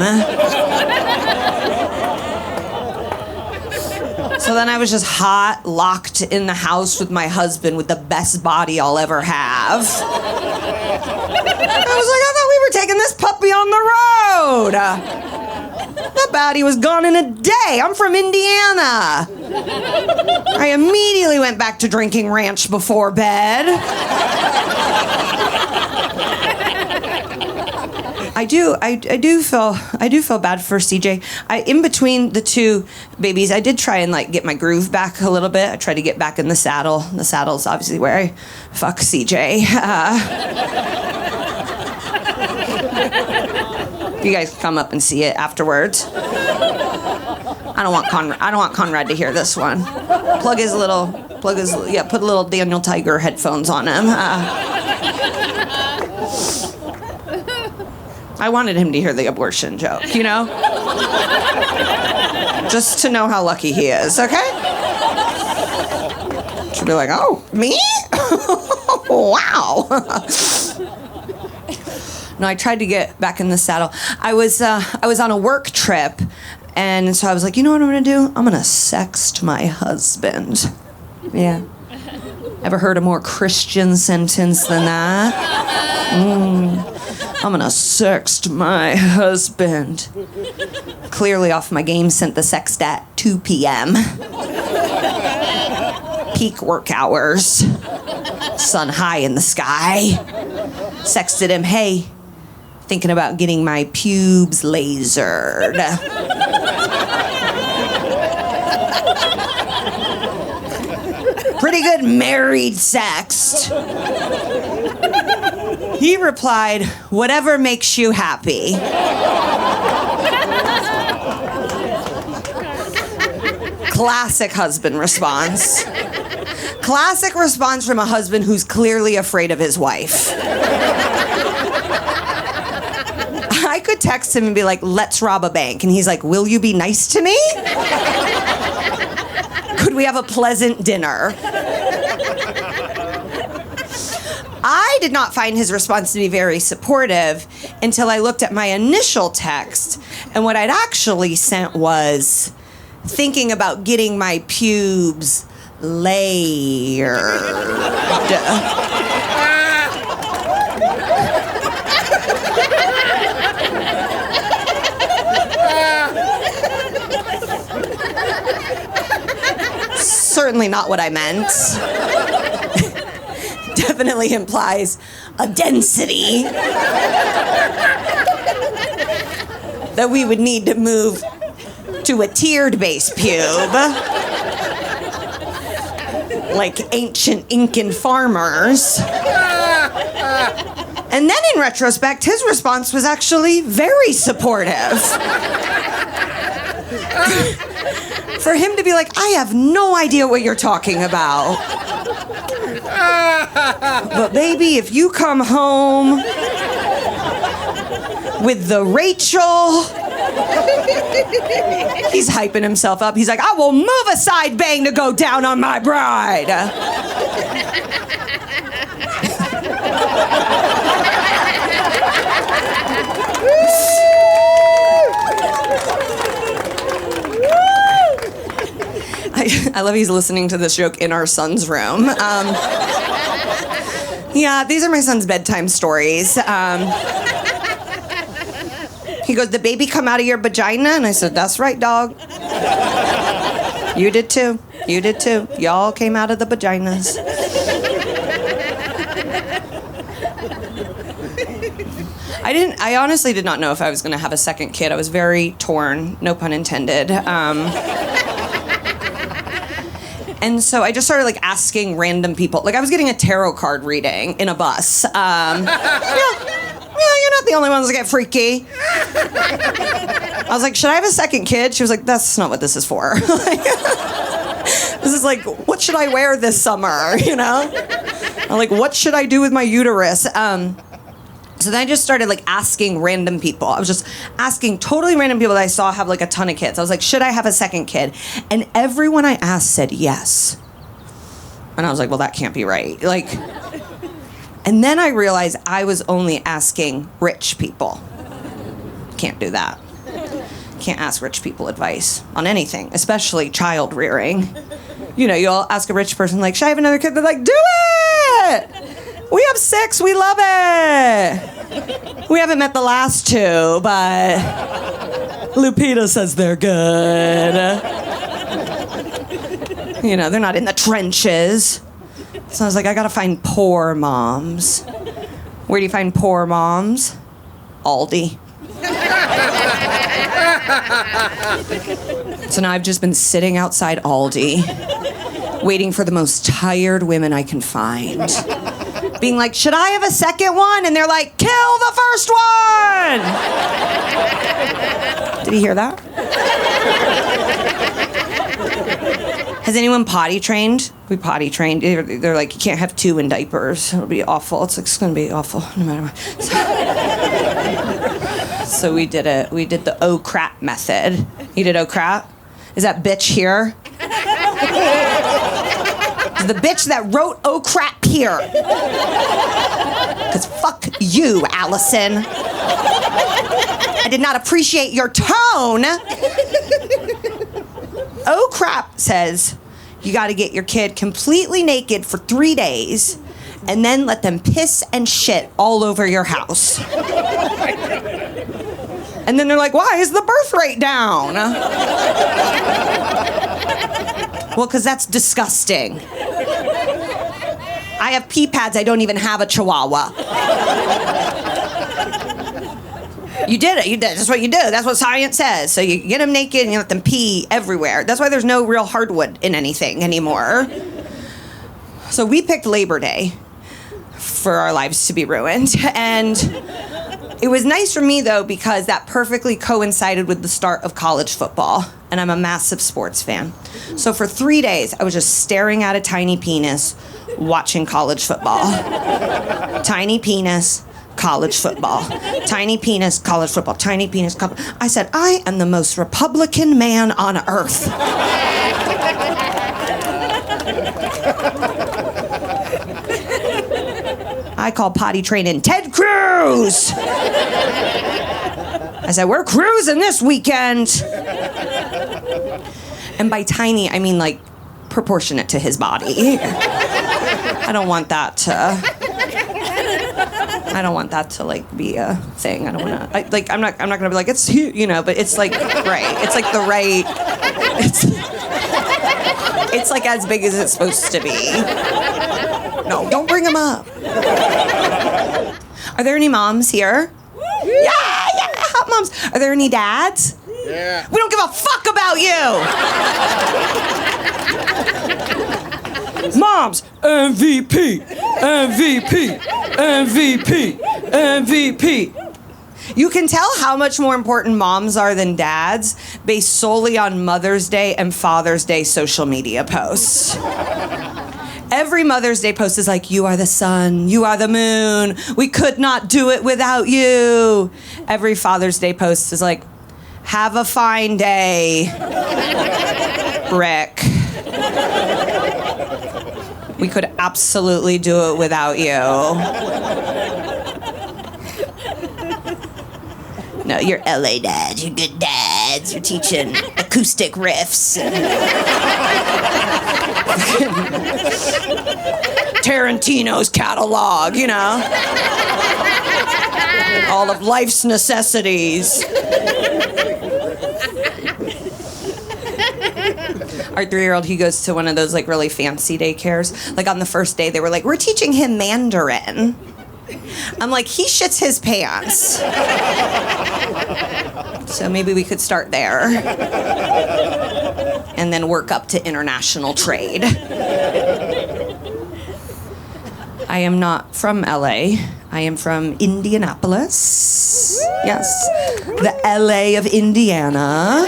So then I was just hot, locked in the house with my husband with the best body I'll ever have. I was like, I thought we were taking this puppy on the road. That baddie was gone in a day. I'm from Indiana. I immediately went back to drinking ranch before bed. I do feel bad for CJ. In between the two babies, I did try and like get my groove back a little bit. I tried to get back in the saddle. The saddle's obviously where I fuck CJ. You guys come up and see it afterwards. I don't want Conrad to hear this one. Put a little Daniel Tiger headphones on him. I wanted him to hear the abortion joke, you know? Just to know how lucky he is, okay? She'll be like, oh, me? Wow. No, I tried to get back in the saddle. I was on a work trip, and so I was like, you know what I'm gonna do? I'm gonna sext my husband. Yeah. Ever heard a more Christian sentence than that? I'm gonna sext my husband. Clearly off my game, sent the sext at 2 p.m. Peak work hours. Sun high in the sky. Sexted him, hey, thinking about getting my pubes lasered. Pretty good married sext. He replied, whatever makes you happy. Classic husband response. Classic response from a husband who's clearly afraid of his wife. I could text him and be like, let's rob a bank. And he's like, will you be nice to me? Could we have a pleasant dinner? I did not find his response to be very supportive until I looked at my initial text, and what I'd actually sent was thinking about getting my pubes layered. Certainly not what I meant. Definitely implies a density that we would need to move to a tiered base pube, like ancient Incan farmers. And then in retrospect, his response was actually very supportive. For him to be like, I have no idea what you're talking about. But baby, if you come home with the Rachel, he's hyping himself up. He's like, I will move a side bang to go down on my bride. I love he's listening to this joke in our son's room. Yeah, these are my son's bedtime stories. He goes, the baby come out of your vagina? And I said, that's right, dog. You did too. You did too. Y'all came out of the vaginas. I honestly did not know if I was going to have a second kid. I was very torn, no pun intended. And so I just started like asking random people. Like I was getting a tarot card reading in a bus. Yeah, you're not the only ones that get freaky. I was like, should I have a second kid? She was like, that's not what this is for. This is like, what should I wear this summer? You know? I'm like, what should I do with my uterus? So then I just started like asking random people. I was just asking totally random people that I saw have like a ton of kids. I was like, should I have a second kid? And everyone I asked said yes. And I was like, well, that can't be right. Like, and then I realized I was only asking rich people. Can't do that. Can't ask rich people advice on anything, especially child rearing. You know, you'll ask a rich person like, should I have another kid? They're like, do it! We have 6, we love it. We haven't met the last 2, but Lupita says they're good. You know, they're not in the trenches. So I was like, I gotta find poor moms. Where do you find poor moms? Aldi. So now I've just been sitting outside Aldi, waiting for the most tired women I can find. Being like, should I have a second one? And they're like, kill the first one! Did you hear that? Has anyone potty trained? We potty trained. They're like, you can't have 2 in diapers. It'll be awful. It's going to be awful no matter what. So we did the oh crap method. You did oh crap? Is that bitch here? The bitch that wrote oh crap here. Because fuck you, Allison. I did not appreciate your tone. Oh crap says you got to get your kid completely naked for 3 days and then let them piss and shit all over your house. And then they're like, why is the birth rate down? Well, because that's disgusting. I have pee pads. I don't even have a chihuahua. You did it. You did. That's what you do. That's what science says. So you get them naked and you let them pee everywhere. That's why there's no real hardwood in anything anymore. So we picked Labor Day for our lives to be ruined. And it was nice for me, though, because that perfectly coincided with the start of college football. And I'm a massive sports fan. So for 3 days, I was just staring at a tiny penis, watching college football. Tiny penis, college football. Tiny penis, college football. Tiny penis, college. I said, I am the most Republican man on earth. I call potty training Ted Cruz. I said, we're cruising this weekend. And by tiny, I mean like proportionate to his body. I don't want that to like be a thing. I don't want to. I'm not gonna be like it's huge, you know. But it's like right. It's like the right. It's like as big as it's supposed to be. No, don't bring him up. Are there any moms here? Yeah, hot moms. Are there any dads?
Yeah.
We don't give a fuck about you. Moms, MVP, MVP, MVP, MVP. You can tell how much more important moms are than dads based solely on Mother's Day and Father's Day social media posts. Every Mother's Day post is like, you are the sun, you are the moon, we could not do it without you. Every Father's Day post is like, have a fine day, Rick. We could absolutely do it without you. No, you're LA dads, you're good dads, you're teaching acoustic riffs. Tarantino's catalog, you know? All of life's necessities. Our 3-year-old, he goes to one of those like really fancy daycares. Like on the first day, they were like, we're teaching him Mandarin. I'm like, he shits his pants. So maybe we could start there. And then work up to international trade. I am not from LA. I am from Indianapolis. Yes, the LA of Indiana,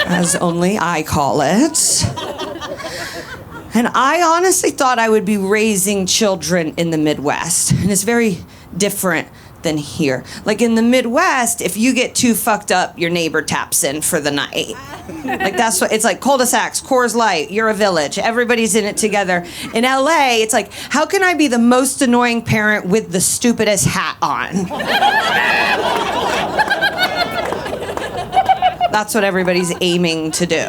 as only I call it. And I honestly thought I would be raising children in the Midwest. And it's very different than here. Like in the Midwest, if you get too fucked up, your neighbor taps in for the night. Like that's what it's like. Cul-de-sacs, Coors Light, you're a village. Everybody's in it together. In LA, it's like, how can I be the most annoying parent with the stupidest hat on? That's what everybody's aiming to do.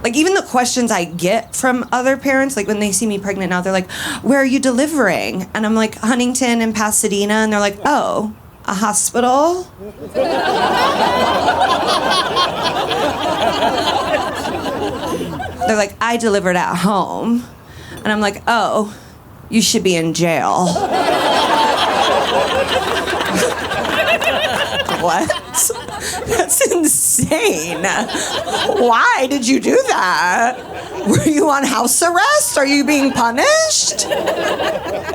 Like, even the questions I get from other parents, like when they see me pregnant now, they're like, where are you delivering? And I'm like, Huntington and Pasadena. And they're like, oh, a hospital? They're like, I delivered at home. And I'm like, oh, you should be in jail. What? That's insane. Why did you do that? Were you on house arrest? Are you being punished?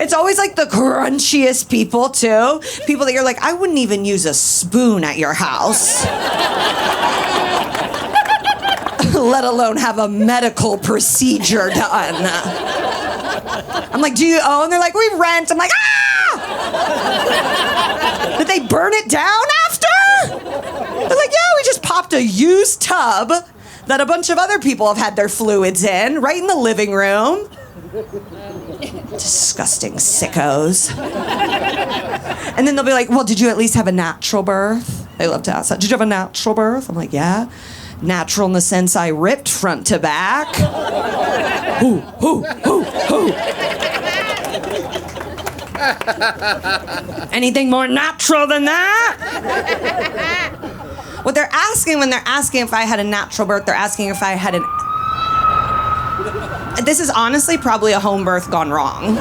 It's always like the crunchiest people, too. People that you're like, I wouldn't even use a spoon at your house. Let alone have a medical procedure done. I'm like, do you own? They're like, we rent. I'm like, ah! Did they burn it down after? They're like, yeah, we just popped a used tub that a bunch of other people have had their fluids in, right in the living room. Disgusting sickos. And then they'll be like, well, did you at least have a natural birth? They love to ask that. Did you have a natural birth? I'm like, yeah. Natural in the sense I ripped front to back. Hoo. Anything more natural than that? What they're asking when they're asking if I had a natural birth, they're asking if I had an... This is honestly probably a home birth gone wrong. And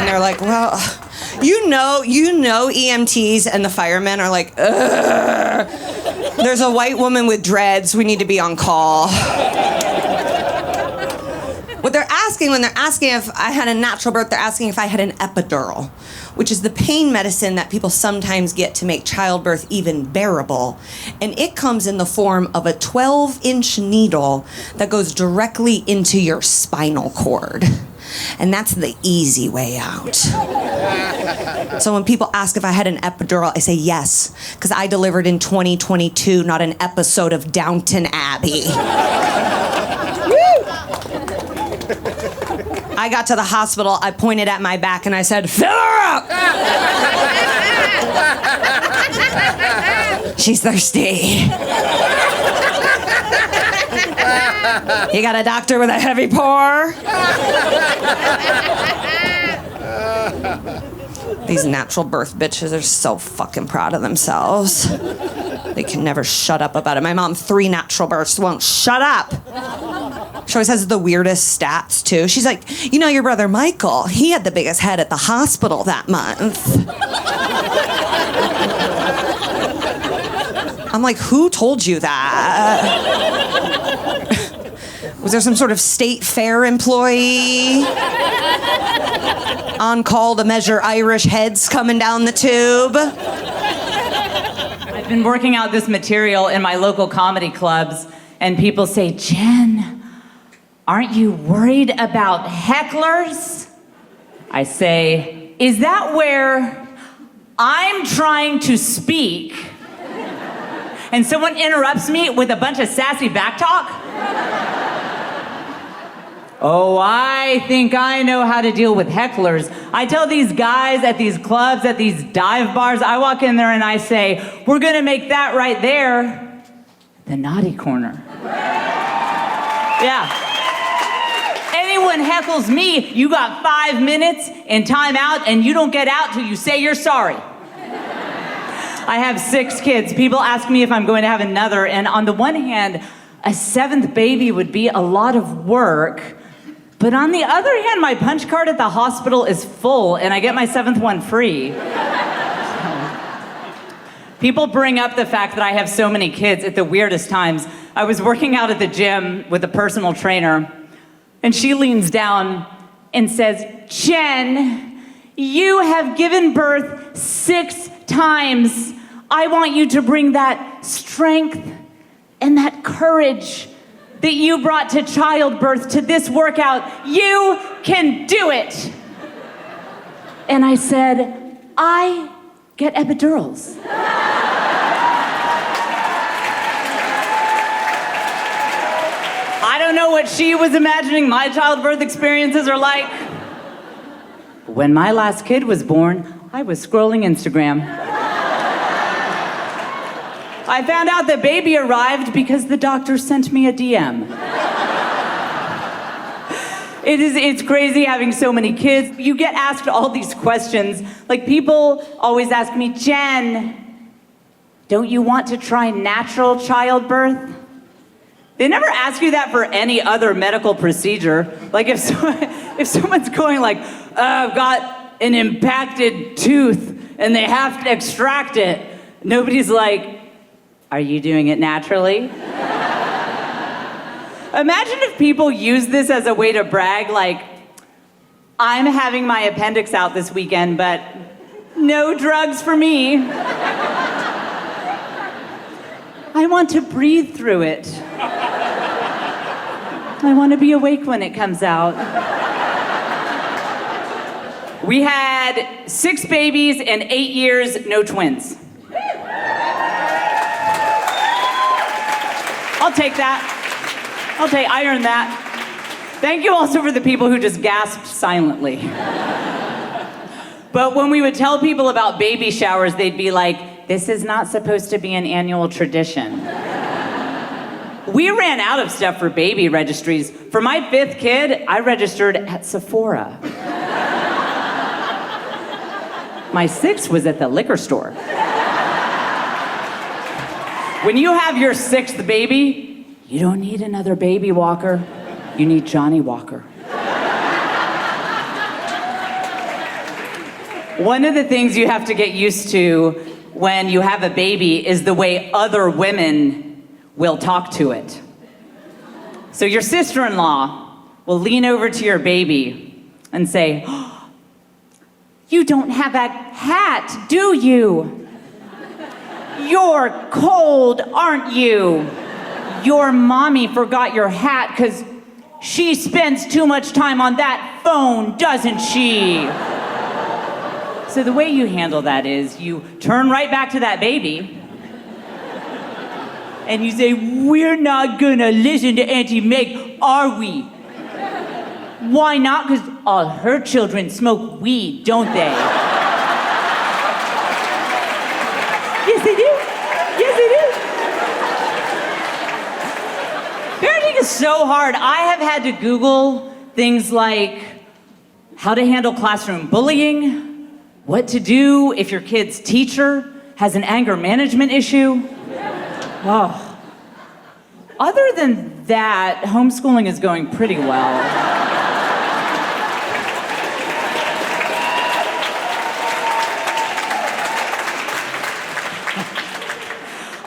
they're like, well, you know EMTs and the firemen are like, ugh. There's a white woman with dreads, we need to be on call. What they're asking when they're asking if I had a natural birth, they're asking if I had an epidural, which is the pain medicine that people sometimes get to make childbirth even bearable. And it comes in the form of a 12-inch needle that goes directly into your spinal cord. And that's the easy way out. So when people ask if I had an epidural, I say yes, because I delivered in 2022, not an episode of Downton Abbey. I got to the hospital, I pointed at my back and I said, fill her up! She's thirsty. You got a doctor with a heavy pour? These natural birth bitches are so fucking proud of themselves. They can never shut up about it. My mom, 3 natural births, won't shut up. She always has the weirdest stats, too. She's like, you know your brother Michael, he had the biggest head at the hospital that month. I'm like, who told you that? Was there some sort of state fair employee on call to measure Irish heads coming down the tube?
I've been working out this material in my local comedy clubs, and people say, Jen, aren't you worried about hecklers? I say, is that where I'm trying to speak and someone interrupts me with a bunch of sassy backtalk? Oh, I think I know how to deal with hecklers. I tell these guys at these clubs, at these dive bars, I walk in there and I say, we're gonna make that right there the naughty corner. Yeah. Anyone heckles me, you got 5 minutes and time out, and you don't get out till you say you're sorry. I have 6 kids. People ask me if I'm going to have another, and on the one hand, a 7th baby would be a lot of work, but on the other hand, my punch card at the hospital is full, and I get my 7th one free. People bring up the fact that I have so many kids at the weirdest times. I was working out at the gym with a personal trainer, and she leans down and says, Jen, you have given birth 6 times. I want you to bring that strength and that courage that you brought to childbirth to this workout. You can do it. And I said, I get epidurals. I don't know what she was imagining my childbirth experiences are like. When my last kid was born, I was scrolling Instagram. I found out the baby arrived because the doctor sent me a DM. It's crazy having so many kids. You get asked all these questions. Like, people always ask me, Jen, don't you want to try natural childbirth? They never ask you that for any other medical procedure. Like, if someone's going like, I've got an impacted tooth and they have to extract it, nobody's like, are you doing it naturally? Imagine if people use this as a way to brag, like, I'm having my appendix out this weekend, but no drugs for me. I want to breathe through it. I want to be awake when it comes out. We had 6 babies in 8 years, no twins. I'll take that. I earned that. Thank you also for the people who just gasped silently. But when we would tell people about baby showers, they'd be like, this is not supposed to be an annual tradition. We ran out of stuff for baby registries. For my 5th kid, I registered at Sephora. My 6th was at the liquor store. When you have your 6th baby, you don't need another baby walker. You need Johnny Walker. One of the things you have to get used to when you have a baby is the way other women will talk to it. So your sister-in-law will lean over to your baby and say, oh, you don't have a hat, do you? You're cold, aren't you? Your mommy forgot your hat because she spends too much time on that phone, doesn't she? So the way you handle that is you turn right back to that baby and you say, we're not gonna listen to Auntie Meg, are we? Why not? Because all her children smoke weed, don't they? Yes, they do. Yes, they do. Parenting is so hard. I have had to Google things like how to handle classroom bullying, what to do if your kid's teacher has an anger management issue. Oh. Other than that, homeschooling is going pretty well.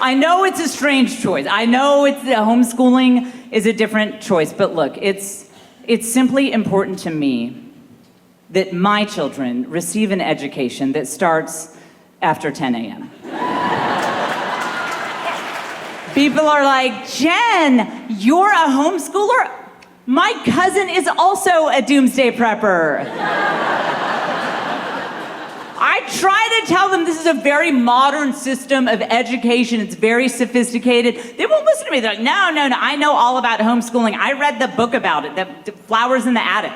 I know it's a strange choice. I know homeschooling is a different choice, but look, it's simply important to me that my children receive an education that starts after 10 a.m. People are like, Jen, you're a homeschooler? My cousin is also a doomsday prepper. I try to tell them this is a very modern system of education. It's very sophisticated. They won't listen to me. They're like, no, I know all about homeschooling. I read the book about it, the Flowers in the Attic.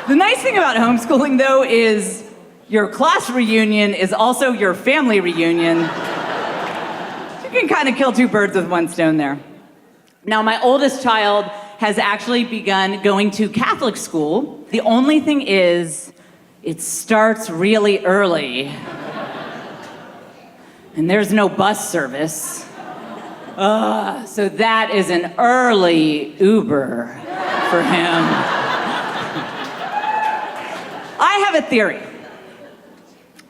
The nice thing about homeschooling, though, is your class reunion is also your family reunion. You can kind of kill 2 birds with 1 stone there. Now, my oldest child has actually begun going to Catholic school. The only thing is, it starts really early. And there's no bus service. So that is an early Uber for him. I have a theory.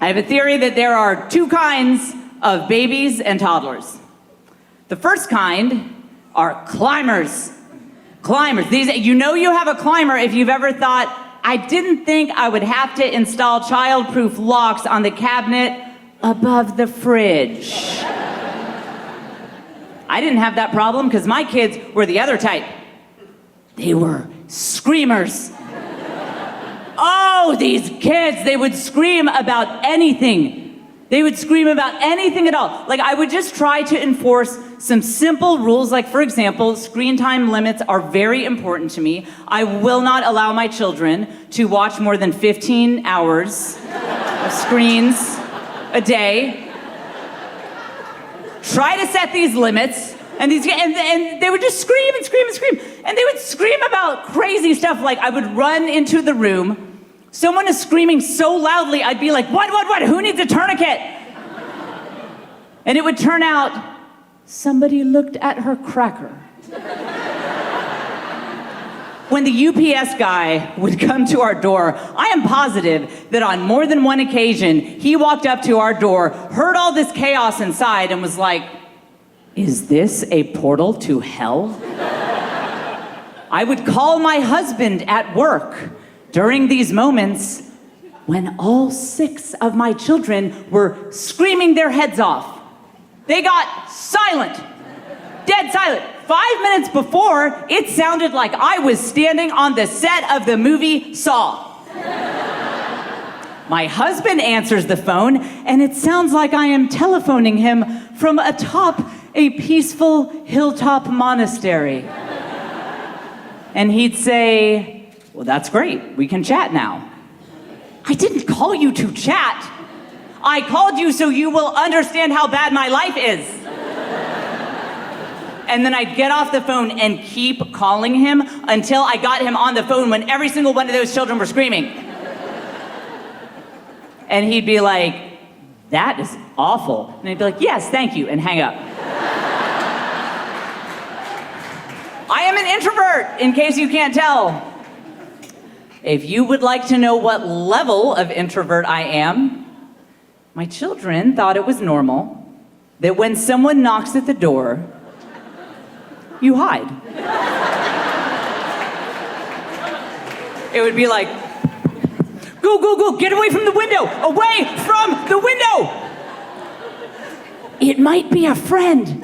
that there are 2 kinds of babies and toddlers. The first kind are climbers. These, you have a climber if you've ever thought, I didn't think I would have to install child-proof locks on the cabinet above the fridge. I didn't have that problem because my kids were the other type. They were screamers. Oh, these kids, they would scream about anything. They would scream about anything at all. Like, I would just try to enforce some simple rules. Like, for example, screen time limits are very important to me. I will not allow my children to watch more than 15 hours of screens a day. Try to set these limits. And they would just scream and scream and scream. And they would scream about crazy stuff. Like, I would run into the room. Someone is screaming so loudly, I'd be like, what? Who needs a tourniquet? And it would turn out, somebody looked at her cracker. When the UPS guy would come to our door, I am positive that on more than one occasion, he walked up to our door, heard all this chaos inside, and was like, is this a portal to hell? I would call my husband at work during these moments when all 6 of my children were screaming their heads off. They got silent, dead silent. 5 minutes before, it sounded like I was standing on the set of the movie Saw. My husband answers the phone, and it sounds like I am telephoning him from atop a peaceful hilltop monastery. And he'd say, well, that's great. We can chat now. I didn't call you to chat. I called you so you will understand how bad my life is. And then I'd get off the phone and keep calling him until I got him on the phone when every single one of those children were screaming. And he'd be like, that is awful. And I'd be like, yes, thank you, and hang up. I am an introvert, in case you can't tell. If you would like to know what level of introvert I am, my children thought it was normal that when someone knocks at the door, you hide. It would be like, go, go, go, get away from the window, away from the window. It might be a friend.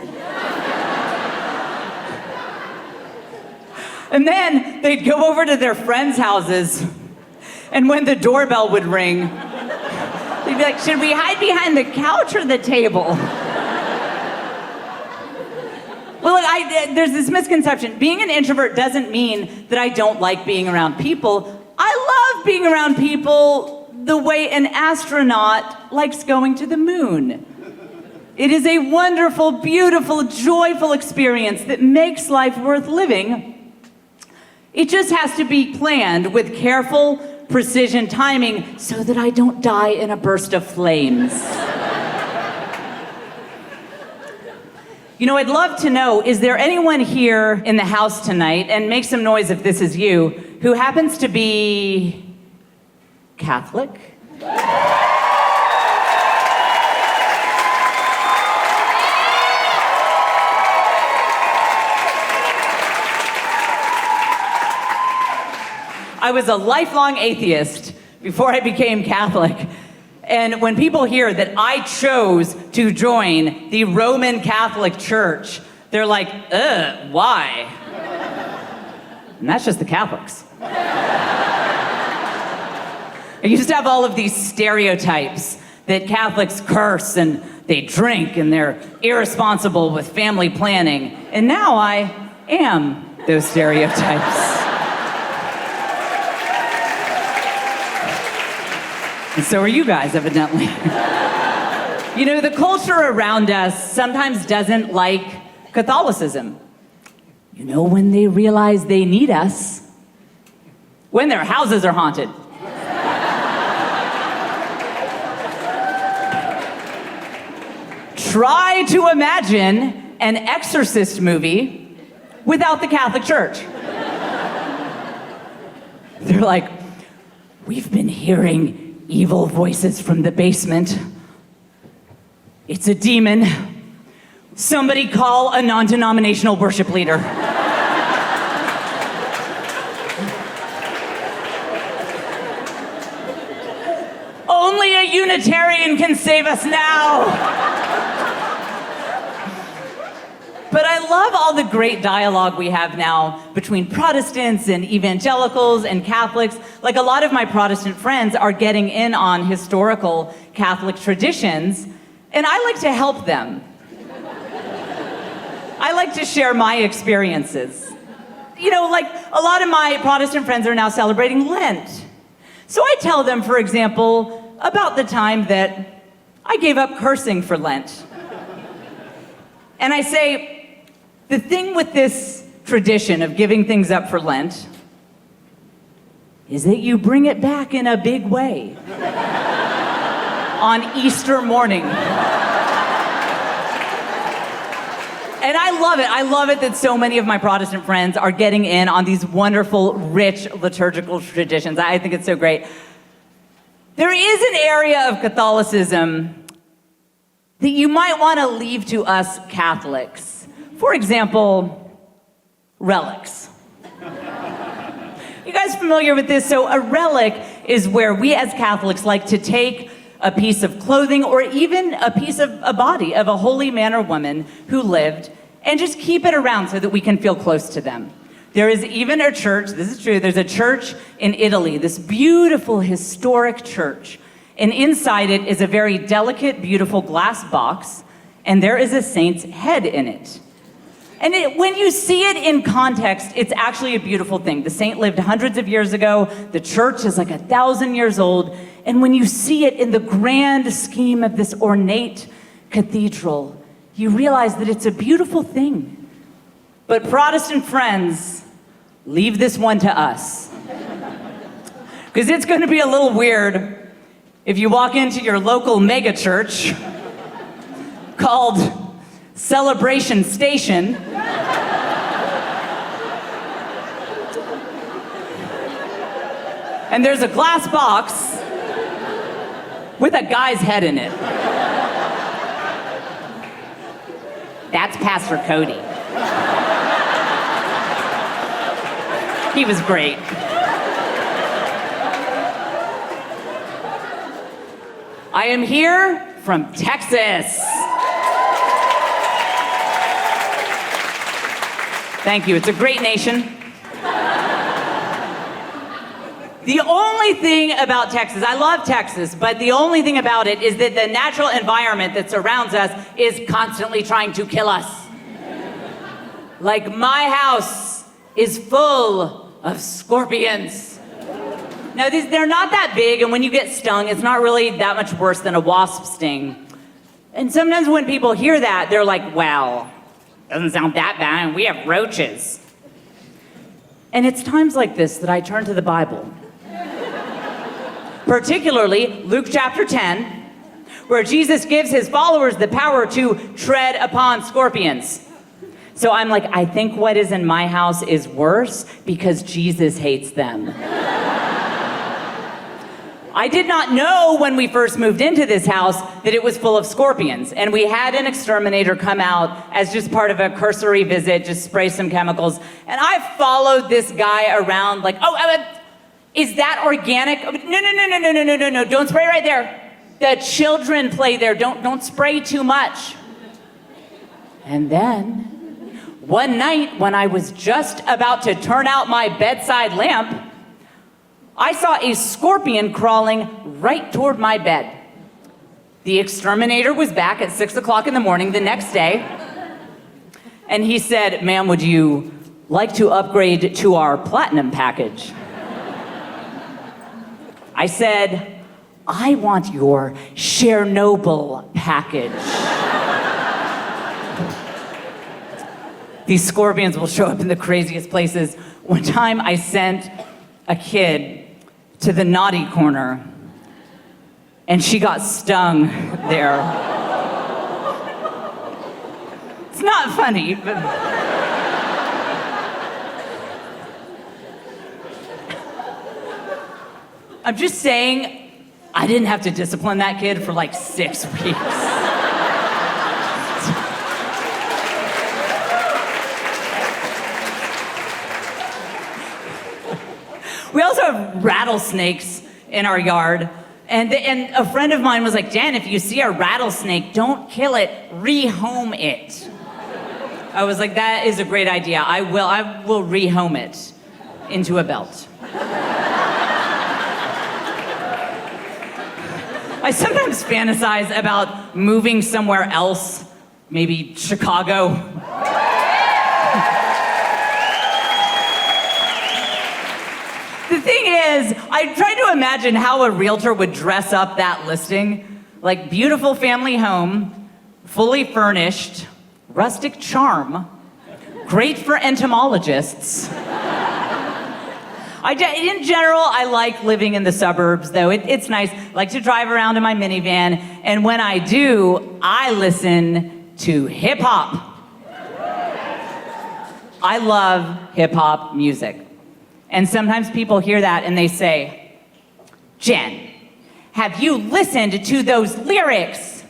And then they'd go over to their friends' houses, and when the doorbell would ring, they'd be like, should we hide behind the couch or the table? Well, there's this misconception. Being an introvert doesn't mean that I don't like being around people. I love being around people the way an astronaut likes going to the moon. It is a wonderful, beautiful, joyful experience that makes life worth living. It just has to be planned with careful precision timing so that I don't die in a burst of flames. You know, I'd love to know, is there anyone here in the house tonight, and make some noise if this is you, who happens to be Catholic? I was a lifelong atheist before I became Catholic. And when people hear that I chose to join the Roman Catholic Church, they're like, why? And that's just the Catholics. I used to have all of these stereotypes that Catholics curse and they drink and they're irresponsible with family planning. And now I am those stereotypes. And so are you guys, evidently. You know, the culture around us sometimes doesn't like Catholicism. You know when they realize they need us? When their houses are haunted. Try to imagine an Exorcist movie without the Catholic Church. They're like, we've been hearing evil voices from the basement. It's a demon. Somebody call a non-denominational worship leader. Only a Unitarian can save us now. But I love all the great dialogue we have now between Protestants and evangelicals and Catholics. Like, a lot of my Protestant friends are getting in on historical Catholic traditions, and I like to help them. I like to share my experiences. You know, like, a lot of my Protestant friends are now celebrating Lent. So I tell them, for example, about the time that I gave up cursing for Lent. And I say, the thing with this tradition of giving things up for Lent is that you bring it back in a big way on Easter morning. And I love it. I love it that so many of my Protestant friends are getting in on these wonderful, rich liturgical traditions. I think it's so great. There is an area of Catholicism that you might want to leave to us Catholics. For example, relics. You guys familiar with this? So a relic is where we as Catholics like to take a piece of clothing or even a piece of a body of a holy man or woman who lived and just keep it around so that we can feel close to them. There is even a church, this is true, there's a church in Italy, this beautiful historic church. And inside it is a very delicate, beautiful glass box, and there is a saint's head in it. And when you see it in context, it's actually a beautiful thing. The saint lived hundreds of years ago. The church is like 1,000 years old. And when you see it in the grand scheme of this ornate cathedral, you realize that it's a beautiful thing. But Protestant friends, leave this one to us. Because it's going to be a little weird if you walk into your local mega church called Celebration Station. And there's a glass box with a guy's head in it. That's Pastor Cody. He was great. I am here from Texas. Thank you. It's a great nation. The only thing about Texas, I love Texas, but the only thing about it is that the natural environment that surrounds us is constantly trying to kill us. Like my house is full of scorpions. Now, they're not that big, and when you get stung, it's not really that much worse than a wasp sting. And sometimes when people hear that, they're like, well, doesn't sound that bad, and we have roaches. And it's times like this that I turn to the Bible. Particularly Luke chapter 10, where Jesus gives his followers the power to tread upon scorpions. So I'm like, I think what is in my house is worse because Jesus hates them. I did not know when we first moved into this house that it was full of scorpions. And we had an exterminator come out as just part of a cursory visit, just spray some chemicals. And I followed this guy around like, is that organic? No, don't spray right there. The children play there, don't spray too much. And then, one night when I was just about to turn out my bedside lamp, I saw a scorpion crawling right toward my bed. The exterminator was back at 6 o'clock in the morning the next day, and he said, ma'am, would you like to upgrade to our platinum package? I said, I want your Chernobyl package. These scorpions will show up in the craziest places. One time I sent a kid to the naughty corner, and she got stung there. It's not funny, but... I'm just saying, I didn't have to discipline that kid for like 6 weeks. We also have rattlesnakes in our yard. And a friend of mine was like, Jen, if you see a rattlesnake, don't kill it, rehome it. I was like, that is a great idea. I will rehome it into a belt. I sometimes fantasize about moving somewhere else, maybe Chicago. The thing is, I try to imagine how a realtor would dress up that listing. Like, beautiful family home, fully furnished, rustic charm, great for entomologists. In general, I like living in the suburbs, though. It's nice. I like to drive around in my minivan, and when I do, I listen to hip-hop. I love hip-hop music. And sometimes people hear that and they say, Jen, have you listened to those lyrics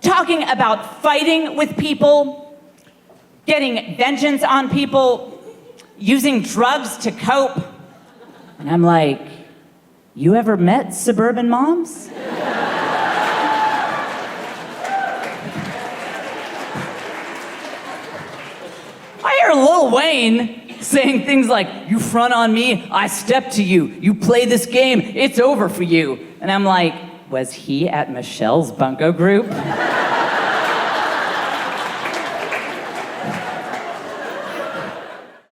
talking about fighting with people, getting vengeance on people, using drugs to cope? And I'm like, you ever met suburban moms? I hear Lil Wayne saying things like, you front on me, I step to you. You play this game, it's over for you. And I'm like, was he at Michelle's bunko group?